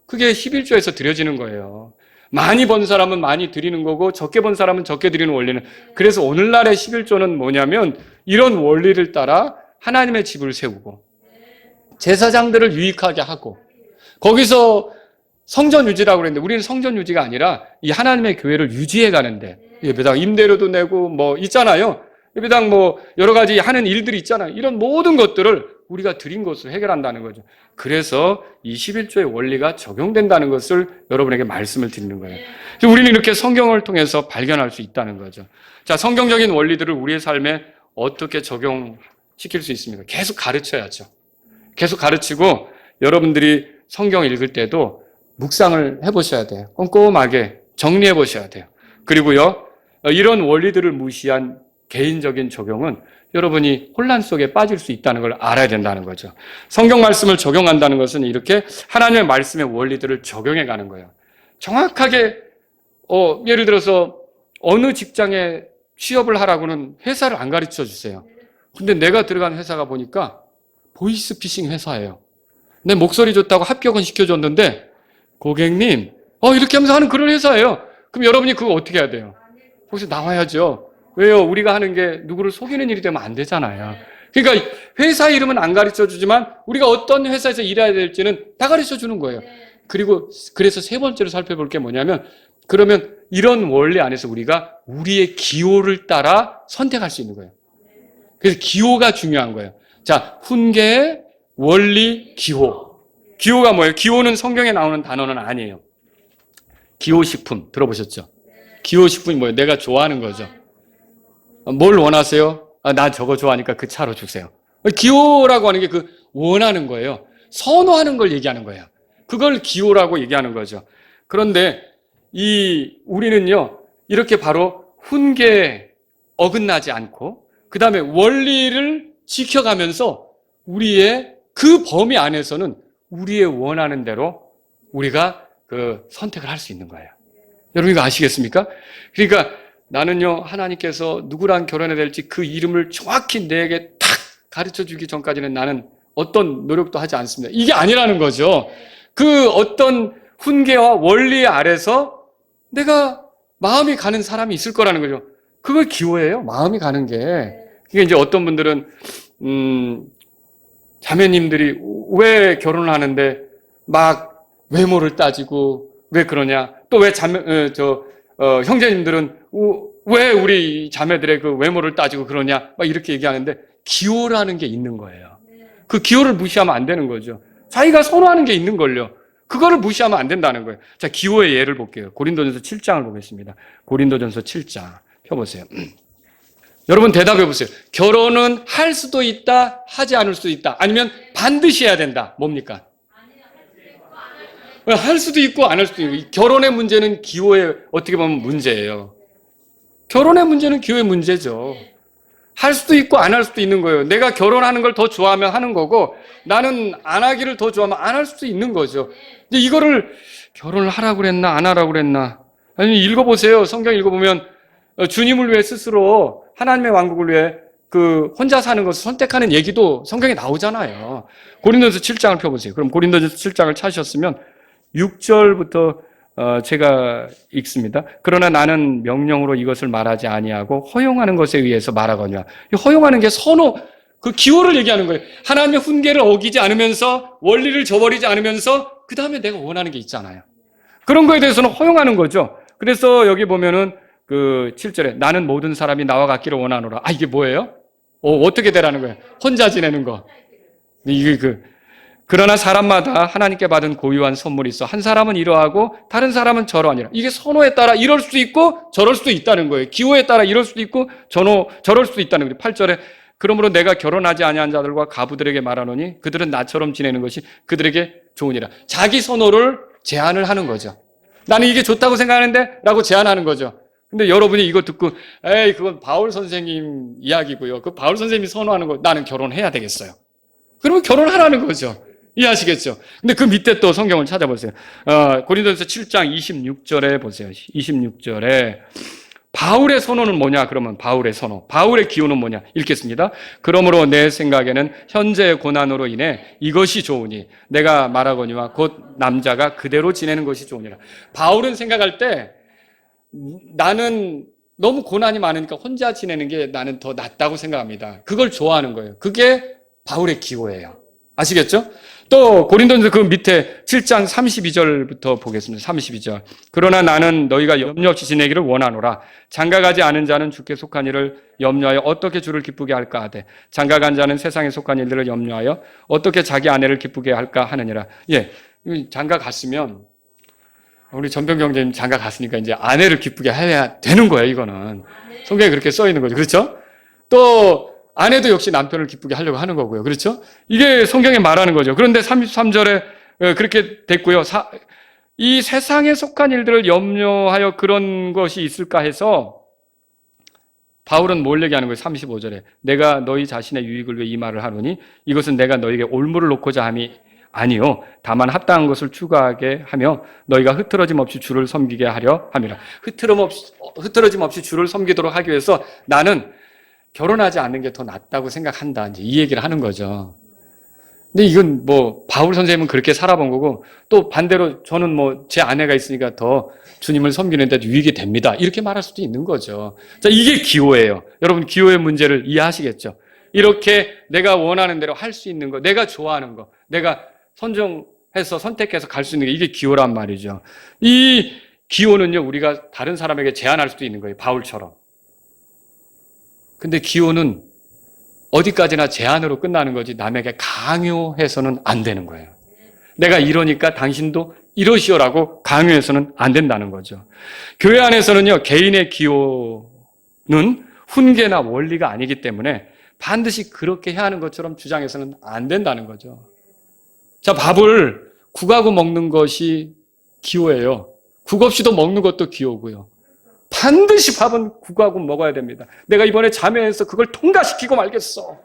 그게 11조에서 드려지는 거예요. 많이 번 사람은 많이 드리는 거고 적게 번 사람은 적게 드리는 원리는. 그래서 오늘날의 11조는 뭐냐면 이런 원리를 따라 하나님의 집을 세우고 제사장들을 유익하게 하고 거기서 성전 유지라고 그랬는데 우리는 성전 유지가 아니라 이 하나님의 교회를 유지해 가는데 예배당 임대료도 내고 뭐 있잖아요. 예배당 뭐 여러 가지 하는 일들이 있잖아요. 이런 모든 것들을 우리가 드린 것으로 해결한다는 거죠. 그래서 이 11조의 원리가 적용된다는 것을 여러분에게 말씀을 드리는 거예요. 우리는 이렇게 성경을 통해서 발견할 수 있다는 거죠. 자, 성경적인 원리들을 우리의 삶에 어떻게 적용시킬 수 있습니까? 계속 가르쳐야죠. 계속 가르치고 여러분들이 성경 읽을 때도 묵상을 해보셔야 돼요. 꼼꼼하게 정리해 보셔야 돼요. 그리고요, 이런 원리들을 무시한 개인적인 적용은 여러분이 혼란 속에 빠질 수 있다는 걸 알아야 된다는 거죠. 성경 말씀을 적용한다는 것은 이렇게 하나님의 말씀의 원리들을 적용해 가는 거예요. 정확하게 예를 들어서 어느 직장에 취업을 하라고는 회사를 안 가르쳐 주세요. 근데 내가 들어간 회사가 보니까 보이스피싱 회사예요. 내 목소리 좋다고 합격은 시켜줬는데 고객님 이렇게 하면서 하는 그런 회사예요. 그럼 여러분이 그거 어떻게 해야 돼요? 거기서 나와야죠. 왜요? 우리가 하는 게 누구를 속이는 일이 되면 안 되잖아요. 그러니까 회사 이름은 안 가르쳐 주지만 우리가 어떤 회사에서 일해야 될지는 다 가르쳐 주는 거예요. 그리고 그래서 세 번째로 살펴볼 게 뭐냐면 그러면 이런 원리 안에서 우리가 우리의 기호를 따라 선택할 수 있는 거예요. 그래서 기호가 중요한 거예요. 자, 훈계, 원리, 기호. 기호가 뭐예요? 기호는 성경에 나오는 단어는 아니에요. 기호식품 들어보셨죠? 기호식품이 뭐예요? 내가 좋아하는 거죠. 뭘 원하세요? 나 저거 좋아하니까 그 차로 주세요. 기호라고 하는 게 그 원하는 거예요. 선호하는 걸 얘기하는 거예요. 그걸 기호라고 얘기하는 거죠. 그런데 우리는요, 이렇게 바로 훈계에 어긋나지 않고, 그 다음에 원리를 지켜가면서 우리의 그 범위 안에서는 우리의 원하는 대로 우리가 그 선택을 할 수 있는 거예요. 여러분 이거 아시겠습니까? 그러니까 나는요, 하나님께서 누구랑 결혼해야 될지 그 이름을 정확히 내게 탁 가르쳐 주기 전까지는 나는 어떤 노력도 하지 않습니다. 이게 아니라는 거죠. 그 어떤 훈계와 원리 아래서 내가 마음이 가는 사람이 있을 거라는 거죠. 그걸 기호예요. 마음이 가는 게. 이게 이제 어떤 분들은 자매님들이 왜 결혼을 하는데 막 외모를 따지고 왜 그러냐? 또 왜 형제님들은 왜 우리 자매들의 그 외모를 따지고 그러냐? 막 이렇게 얘기하는데 기호라는 게 있는 거예요. 그 기호를 무시하면 안 되는 거죠. 자기가 선호하는 게 있는 걸요. 그거를 무시하면 안 된다는 거예요. 자, 기호의 예를 볼게요. 고린도전서 7장을 보겠습니다. 고린도전서 7장 펴보세요. 여러분 대답해 보세요. 결혼은 할 수도 있다, 하지 않을 수도 있다. 아니면 반드시 해야 된다. 뭡니까? 할 수도 있고 안 할 수도 있고. 결혼의 문제는 기호의 어떻게 보면 문제예요. 결혼의 문제는 기호의 문제죠. 할 수도 있고 안 할 수도 있는 거예요. 내가 결혼하는 걸 더 좋아하면 하는 거고 나는 안 하기를 더 좋아하면 안 할 수도 있는 거죠. 근데 이거를 결혼을 하라고 그랬나 안 하라고 그랬나. 아니 읽어보세요. 성경 읽어보면 주님을 위해 스스로 하나님의 왕국을 위해 그 혼자 사는 것을 선택하는 얘기도 성경에 나오잖아요. 고린도전서 7장을 펴보세요. 그럼 고린도전서 7장을 찾으셨으면 6절부터 제가 읽습니다. 그러나 나는 명령으로 이것을 말하지 아니하고 허용하는 것에 의해서 말하거니와. 허용하는 게 선호, 그 기호를 얘기하는 거예요. 하나님의 훈계를 어기지 않으면서 원리를 저버리지 않으면서 그 다음에 내가 원하는 게 있잖아요. 그런 거에 대해서는 허용하는 거죠. 그래서 여기 보면은 그 7절에 나는 모든 사람이 나와 같기를 원하노라. 아, 이게 뭐예요? 어떻게 되라는 거예요? 혼자 지내는 거. 그러나 사람마다 하나님께 받은 고유한 선물이 있어. 한 사람은 이러하고 다른 사람은 저러하니라. 이게 선호에 따라 이럴 수도 있고 저럴 수도 있다는 거예요. 기호에 따라 이럴 수도 있고 저럴 수도 있다는 거예요. 8절에 그러므로 내가 결혼하지 아니한 자들과 가부들에게 말하노니 그들은 나처럼 지내는 것이 그들에게 좋으니라. 자기 선호를 제안을 하는 거죠. 나는 이게 좋다고 생각하는데 라고 제안하는 거죠. 근데 여러분이 이거 듣고 에이 그건 바울 선생님 이야기고요. 그 바울 선생님이 선호하는 거 나는 결혼해야 되겠어요. 그러면 결혼하라는 거죠. 이해하시겠죠? 근데 그 밑에 또 성경을 찾아보세요. 고린도전서 7장 26절에 보세요. 26절에 바울의 선호는 뭐냐? 그러면 바울의 선호, 바울의 기호는 뭐냐? 읽겠습니다. 그러므로 내 생각에는 현재의 고난으로 인해 이것이 좋으니 내가 말하거니와 곧 남자가 그대로 지내는 것이 좋으니라. 바울은 생각할 때 나는 너무 고난이 많으니까 혼자 지내는 게 나는 더 낫다고 생각합니다. 그걸 좋아하는 거예요. 그게 바울의 기호예요. 아시겠죠? 또 고린도전서 그 밑에 7장 32절부터 보겠습니다. 32절. 그러나 나는 너희가 염려 없이 지내기를 원하노라. 장가가지 않은 자는 주께 속한 일을 염려하여 어떻게 주를 기쁘게 할까 하되 장가간 자는 세상에 속한 일들을 염려하여 어떻게 자기 아내를 기쁘게 할까 하느니라. 예, 장가 갔으면 우리 전병 경제님 장가 갔으니까 이제 아내를 기쁘게 해야 되는 거예요. 이거는 성경에 그렇게 써 있는 거죠. 그렇죠? 또 아내도 역시 남편을 기쁘게 하려고 하는 거고요. 그렇죠? 이게 성경에 말하는 거죠. 그런데 33절에 그렇게 됐고요. 이 세상에 속한 일들을 염려하여 그런 것이 있을까 해서 바울은 뭘 얘기하는 거예요? 35절에 내가 너희 자신의 유익을 위해 이 말을 하노니 이것은 내가 너에게 올무를 놓고자 함이 아니요 다만 합당한 것을 추구하게 하며 너희가 흐트러짐 없이 주를 섬기게 하려 함이라. 흐트러짐 없이 주를 섬기도록 하기 위해서 나는 결혼하지 않는 게 더 낫다고 생각한다. 이제 이 얘기를 하는 거죠. 근데 이건 뭐 바울 선생님은 그렇게 살아본 거고 또 반대로 저는 뭐 제 아내가 있으니까 더 주님을 섬기는 데 유익이 됩니다. 이렇게 말할 수도 있는 거죠. 자, 이게 기호예요. 여러분 기호의 문제를 이해하시겠죠? 이렇게 내가 원하는 대로 할 수 있는 거, 내가 좋아하는 거, 내가 선정해서 선택해서 갈 수 있는 게 이게 기호란 말이죠. 이 기호는요, 우리가 다른 사람에게 제안할 수도 있는 거예요. 바울처럼. 근데 기호는 어디까지나 제안으로 끝나는 거지 남에게 강요해서는 안 되는 거예요. 내가 이러니까 당신도 이러시오라고 강요해서는 안 된다는 거죠. 교회 안에서는요, 개인의 기호는 훈계나 원리가 아니기 때문에 반드시 그렇게 해야 하는 것처럼 주장해서는 안 된다는 거죠. 자, 밥을 국하고 먹는 것이 기호예요. 국 없이도 먹는 것도 기호고요. 반드시 밥은 국하고 먹어야 됩니다. 내가 이번에 자매해서 그걸 통과시키고 말겠어.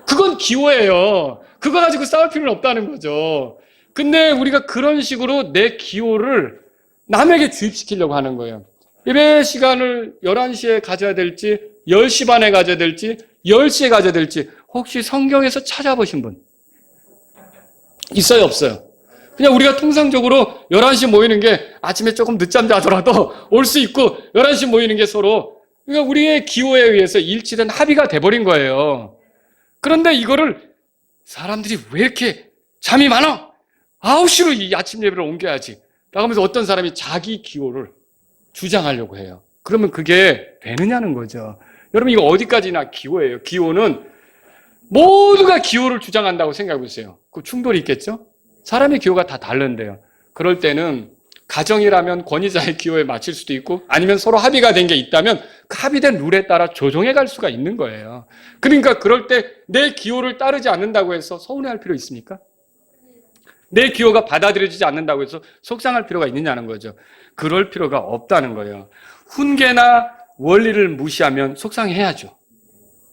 그건 기호예요. 그거 가지고 싸울 필요는 없다는 거죠. 근데 우리가 그런 식으로 내 기호를 남에게 주입시키려고 하는 거예요. 예배 시간을 11시에 가져야 될지 10시 반에 가져야 될지 10시에 가져야 될지 혹시 성경에서 찾아보신 분 있어요, 없어요? 그냥 우리가 통상적으로 11시 모이는 게 아침에 조금 늦잠 자더라도 올 수 있고 11시 모이는 게 서로 그러니까 우리의 기호에 의해서 일치된 합의가 돼버린 거예요. 그런데 이거를 사람들이 왜 이렇게 잠이 많아? 9시로 이 아침 예배를 옮겨야지 라고 하면서 어떤 사람이 자기 기호를 주장하려고 해요. 그러면 그게 되느냐는 거죠. 여러분 이거 어디까지나 기호예요. 기호는 모두가 기호를 주장한다고 생각해 보세요. 그 충돌이 있겠죠? 사람의 기호가 다 다른데요. 그럴 때는 가정이라면 권위자의 기호에 맞출 수도 있고 아니면 서로 합의가 된 게 있다면 그 합의된 룰에 따라 조정해 갈 수가 있는 거예요. 그러니까 그럴 때 내 기호를 따르지 않는다고 해서 서운해할 필요 있습니까? 내 기호가 받아들여지지 않는다고 해서 속상할 필요가 있느냐는 거죠. 그럴 필요가 없다는 거예요. 훈계나 원리를 무시하면 속상해야죠.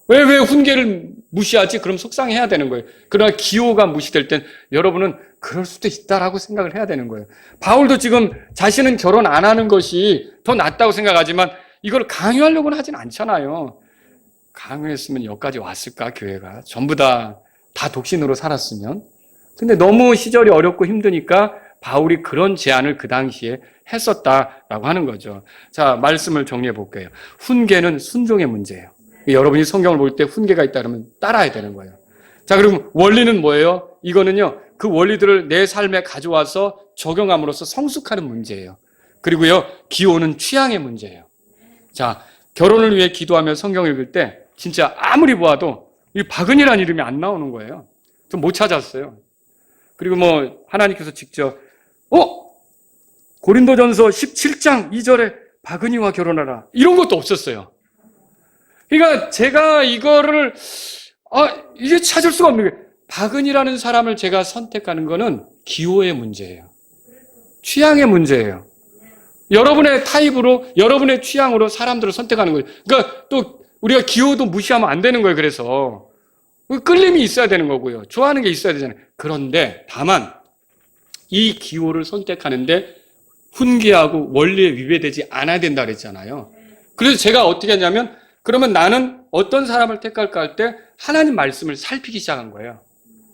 왜 훈계를 무시하지? 그럼 속상해야 되는 거예요. 그러나 기호가 무시될 땐 여러분은 그럴 수도 있다라고 생각을 해야 되는 거예요. 바울도 지금 자신은 결혼 안 하는 것이 더 낫다고 생각하지만 이걸 강요하려고는 하진 않잖아요. 강요했으면 여기까지 왔을까, 교회가? 전부 다 독신으로 살았으면. 근데 너무 시절이 어렵고 힘드니까 바울이 그런 제안을 그 당시에 했었다라고 하는 거죠. 자, 말씀을 정리해 볼게요. 훈계는 순종의 문제예요. 여러분이 성경을 볼 때 훈계가 있다 그러면 따라야 되는 거예요. 자, 그럼 원리는 뭐예요? 이거는요, 그 원리들을 내 삶에 가져와서 적용함으로써 성숙하는 문제예요. 그리고요, 기호는 취향의 문제예요. 자, 결혼을 위해 기도하며 성경을 읽을 때 진짜 아무리 보아도 이 박은이라는 이름이 안 나오는 거예요. 좀 못 찾았어요. 그리고 하나님께서 직접 고린도전서 17장 2절에 박은이와 결혼하라 이런 것도 없었어요. 그러니까 제가 이거를 이게 찾을 수가 없는 게 박은이라는 사람을 제가 선택하는 거는 기호의 문제예요. 취향의 문제예요. 여러분의 타입으로 여러분의 취향으로 사람들을 선택하는 거예요. 그러니까 또 우리가 기호도 무시하면 안 되는 거예요. 그래서 끌림이 있어야 되는 거고요. 좋아하는 게 있어야 되잖아요. 그런데 다만 이 기호를 선택하는데 훈계하고 원리에 위배되지 않아야 된다 그랬잖아요. 그래서 제가 어떻게 했냐면 그러면 나는 어떤 사람을 택할까 할 때 하나님 말씀을 살피기 시작한 거예요.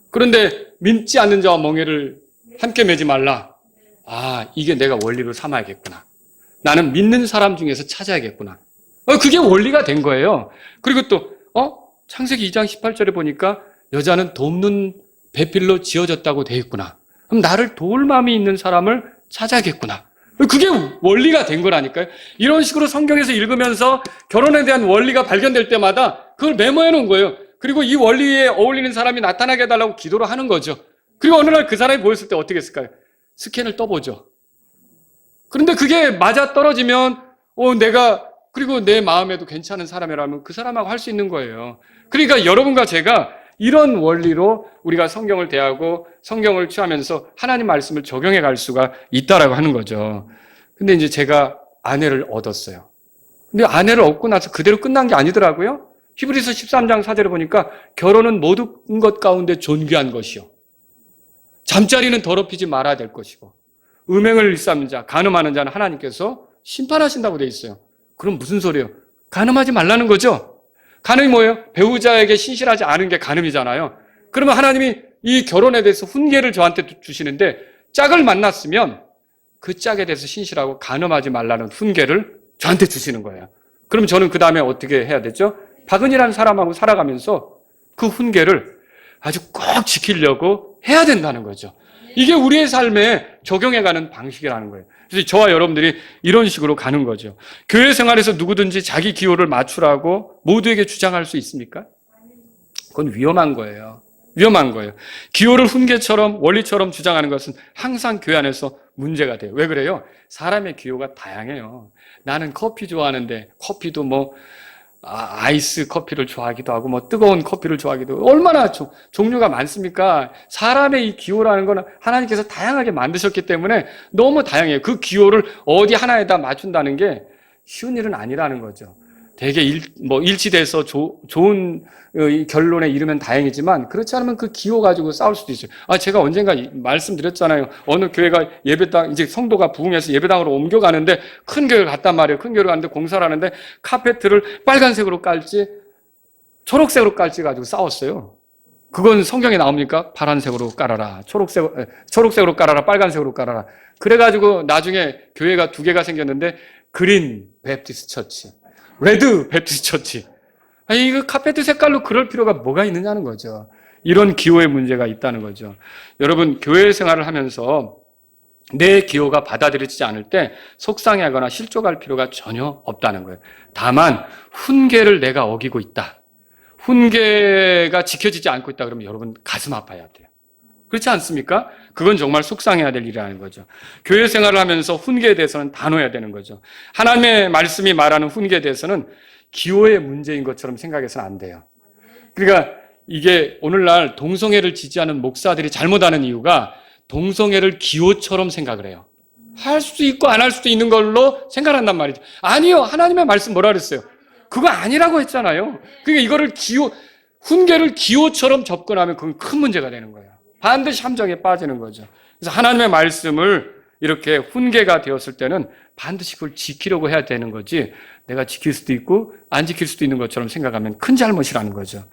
그런데 믿지 않는 자와 멍에를 함께 매지 말라. 이게 내가 원리로 삼아야겠구나. 나는 믿는 사람 중에서 찾아야겠구나. 그게 원리가 된 거예요. 그리고 또 창세기 2장 18절에 보니까 여자는 돕는 배필로 지어졌다고 돼 있구나. 그럼 나를 도울 마음이 있는 사람을 찾아야겠구나. 그게 원리가 된 거라니까요. 이런 식으로 성경에서 읽으면서 결혼에 대한 원리가 발견될 때마다 그걸 메모해 놓은 거예요. 그리고 이 원리에 어울리는 사람이 나타나게 해달라고 기도를 하는 거죠. 그리고 어느 날 그 사람이 보였을 때 어떻게 했을까요? 스캔을 떠보죠. 그런데 그게 맞아 떨어지면 그리고 내 마음에도 괜찮은 사람이라면 그 사람하고 할 수 있는 거예요. 그러니까 여러분과 제가 이런 원리로 우리가 성경을 대하고 성경을 취하면서 하나님 말씀을 적용해 갈 수가 있다라고 하는 거죠. 근데 이제 제가 아내를 얻었어요. 근데 아내를 얻고 나서 그대로 끝난 게 아니더라고요. 히브리서 13장 4절에 보니까 결혼은 모든 것 가운데 존귀한 것이요. 잠자리는 더럽히지 말아야 될 것이고 음행을 일삼는 자, 간음하는 자는 하나님께서 심판하신다고 돼 있어요. 그럼 무슨 소리예요? 간음하지 말라는 거죠. 간음이 뭐예요? 배우자에게 신실하지 않은 게 간음이잖아요. 그러면 하나님이 이 결혼에 대해서 훈계를 저한테 주시는데 짝을 만났으면 그 짝에 대해서 신실하고 간음하지 말라는 훈계를 저한테 주시는 거예요. 그럼 저는 그 다음에 어떻게 해야 되죠? 박은이라는 사람하고 살아가면서 그 훈계를 아주 꼭 지키려고 해야 된다는 거죠. 이게 우리의 삶에 적용해가는 방식이라는 거예요. 그래서 저와 여러분들이 이런 식으로 가는 거죠. 교회 생활에서 누구든지 자기 기호를 맞추라고 모두에게 주장할 수 있습니까? 그건 위험한 거예요. 위험한 거예요. 기호를 훈계처럼 원리처럼 주장하는 것은 항상 교회 안에서 문제가 돼요. 왜 그래요? 사람의 기호가 다양해요. 나는 커피 좋아하는데 커피도 아이스 커피를 좋아하기도 하고 뜨거운 커피를 좋아하기도 하고 얼마나 종류가 많습니까? 사람의 이 기호라는 거는 하나님께서 다양하게 만드셨기 때문에 너무 다양해요. 그 기호를 어디 하나에다 맞춘다는 게 쉬운 일은 아니라는 거죠. 되게 일치돼서 좋은 결론에 이르면 다행이지만 그렇지 않으면 그 기호 가지고 싸울 수도 있어요. 제가 언젠가 말씀드렸잖아요. 어느 교회가 예배당, 이제 성도가 부흥해서 예배당으로 옮겨가는데 큰 교회를 갔단 말이에요. 큰 교회를 갔는데 공사를 하는데 카페트를 빨간색으로 깔지 초록색으로 깔지 가지고 싸웠어요. 그건 성경에 나옵니까? 파란색으로 깔아라. 초록색으로 깔아라. 빨간색으로 깔아라. 그래가지고 나중에 교회가 2개가 생겼는데 그린 베프티스트 처치, 레드 베프티스트 처치. 이거 카페트 색깔로 그럴 필요가 뭐가 있느냐는 거죠. 이런 기호의 문제가 있다는 거죠. 여러분, 교회 생활을 하면서 내 기호가 받아들여지지 않을 때 속상해하거나 실족할 필요가 전혀 없다는 거예요. 다만 훈계를 내가 어기고 있다. 훈계가 지켜지지 않고 있다 그러면 여러분 가슴 아파야 돼요. 그렇지 않습니까? 그건 정말 속상해야 될 일이라는 거죠. 교회 생활을 하면서 훈계에 대해서는 단호해야 되는 거죠. 하나님의 말씀이 말하는 훈계에 대해서는 기호의 문제인 것처럼 생각해서는 안 돼요. 그러니까 이게 오늘날 동성애를 지지하는 목사들이 잘못하는 이유가 동성애를 기호처럼 생각을 해요. 할 수도 있고 안 할 수도 있는 걸로 생각한단 말이죠. 아니요. 하나님의 말씀 뭐라 그랬어요? 그거 아니라고 했잖아요. 그러니까 이거를 훈계를 기호처럼 접근하면 그건 큰 문제가 되는 거예요. 반드시 함정에 빠지는 거죠. 그래서 하나님의 말씀을 이렇게 훈계가 되었을 때는 반드시 그걸 지키려고 해야 되는 거지, 내가 지킬 수도 있고 안 지킬 수도 있는 것처럼 생각하면 큰 잘못이라는 거죠.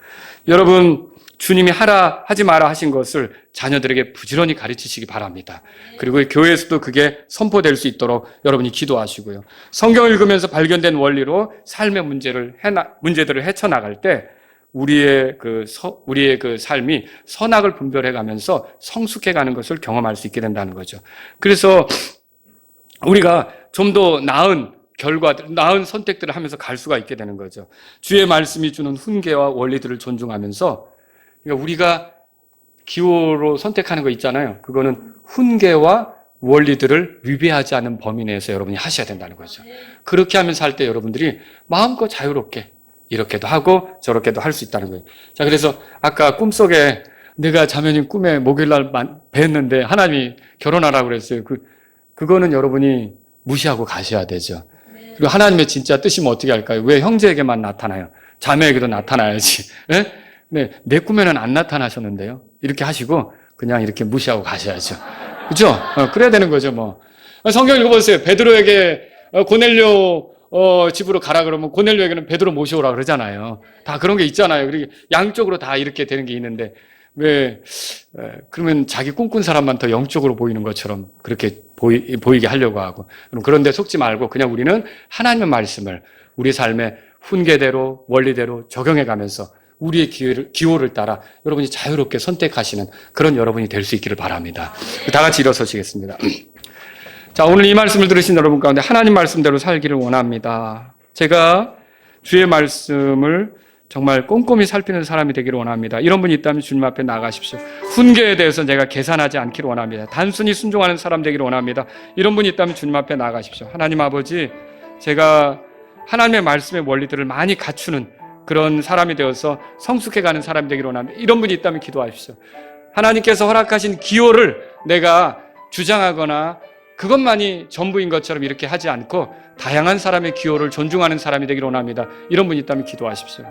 여러분, 주님이 하라 하지 마라 하신 것을 자녀들에게 부지런히 가르치시기 바랍니다. 그리고 교회에서도 그게 선포될 수 있도록 여러분이 기도하시고요. 성경을 읽으면서 발견된 원리로 삶의 문제들을 헤쳐나갈 때 우리의 그 삶이 선악을 분별해 가면서 성숙해 가는 것을 경험할 수 있게 된다는 거죠. 그래서 우리가 좀 더 나은 선택들을 하면서 갈 수가 있게 되는 거죠. 주의 말씀이 주는 훈계와 원리들을 존중하면서, 그러니까 우리가 기호로 선택하는 거 있잖아요. 그거는 훈계와 원리들을 위배하지 않는 범위 내에서 여러분이 하셔야 된다는 거죠. 그렇게 하면서 할 때 여러분들이 마음껏 자유롭게 이렇게도 하고 저렇게도 할 수 있다는 거예요. 자, 그래서 아까 꿈속에 내가 자매님 꿈에 목요일날 뵀는데 하나님이 결혼하라고 그랬어요. 그거는 여러분이 무시하고 가셔야 되죠. 그리고 하나님의 진짜 뜻이면 어떻게 할까요? 왜 형제에게만 나타나요? 자매에게도 나타나야지. 네? 네, 내 꿈에는 안 나타나셨는데요. 이렇게 하시고 그냥 이렇게 무시하고 가셔야죠. 그렇죠? 그래야 되는 거죠, 뭐. 성경 읽어보세요. 베드로에게 고넬료 집으로 가라 그러면 고넬료에게는 베드로 모셔오라 그러잖아요. 다 그런 게 있잖아요. 그리고 양쪽으로 다 이렇게 되는 게 있는데 그러면 자기 꿈꾼 사람만 더 영적으로 보이는 것처럼 그렇게 보이게 하려고 하고. 그런데 속지 말고 그냥 우리는 하나님의 말씀을 우리 삶의 훈계대로 원리대로 적용해 가면서 우리의 기호를 따라 여러분이 자유롭게 선택하시는 그런 여러분이 될 수 있기를 바랍니다. 다 같이 일어서시겠습니다. 자, 오늘 이 말씀을 들으신 여러분 가운데 하나님 말씀대로 살기를 원합니다. 제가 주의 말씀을 정말 꼼꼼히 살피는 사람이 되기를 원합니다. 이런 분이 있다면 주님 앞에 나가십시오. 훈계에 대해서 내가 계산하지 않기를 원합니다. 단순히 순종하는 사람 되기를 원합니다. 이런 분이 있다면 주님 앞에 나가십시오. 하나님 아버지, 제가 하나님의 말씀의 원리들을 많이 갖추는 그런 사람이 되어서 성숙해가는 사람이 되기를 원합니다. 이런 분이 있다면 기도하십시오. 하나님께서 허락하신 기호를 내가 주장하거나 그것만이 전부인 것처럼 이렇게 하지 않고 다양한 사람의 기호를 존중하는 사람이 되기를 원합니다. 이런 분이 있다면 기도하십시오.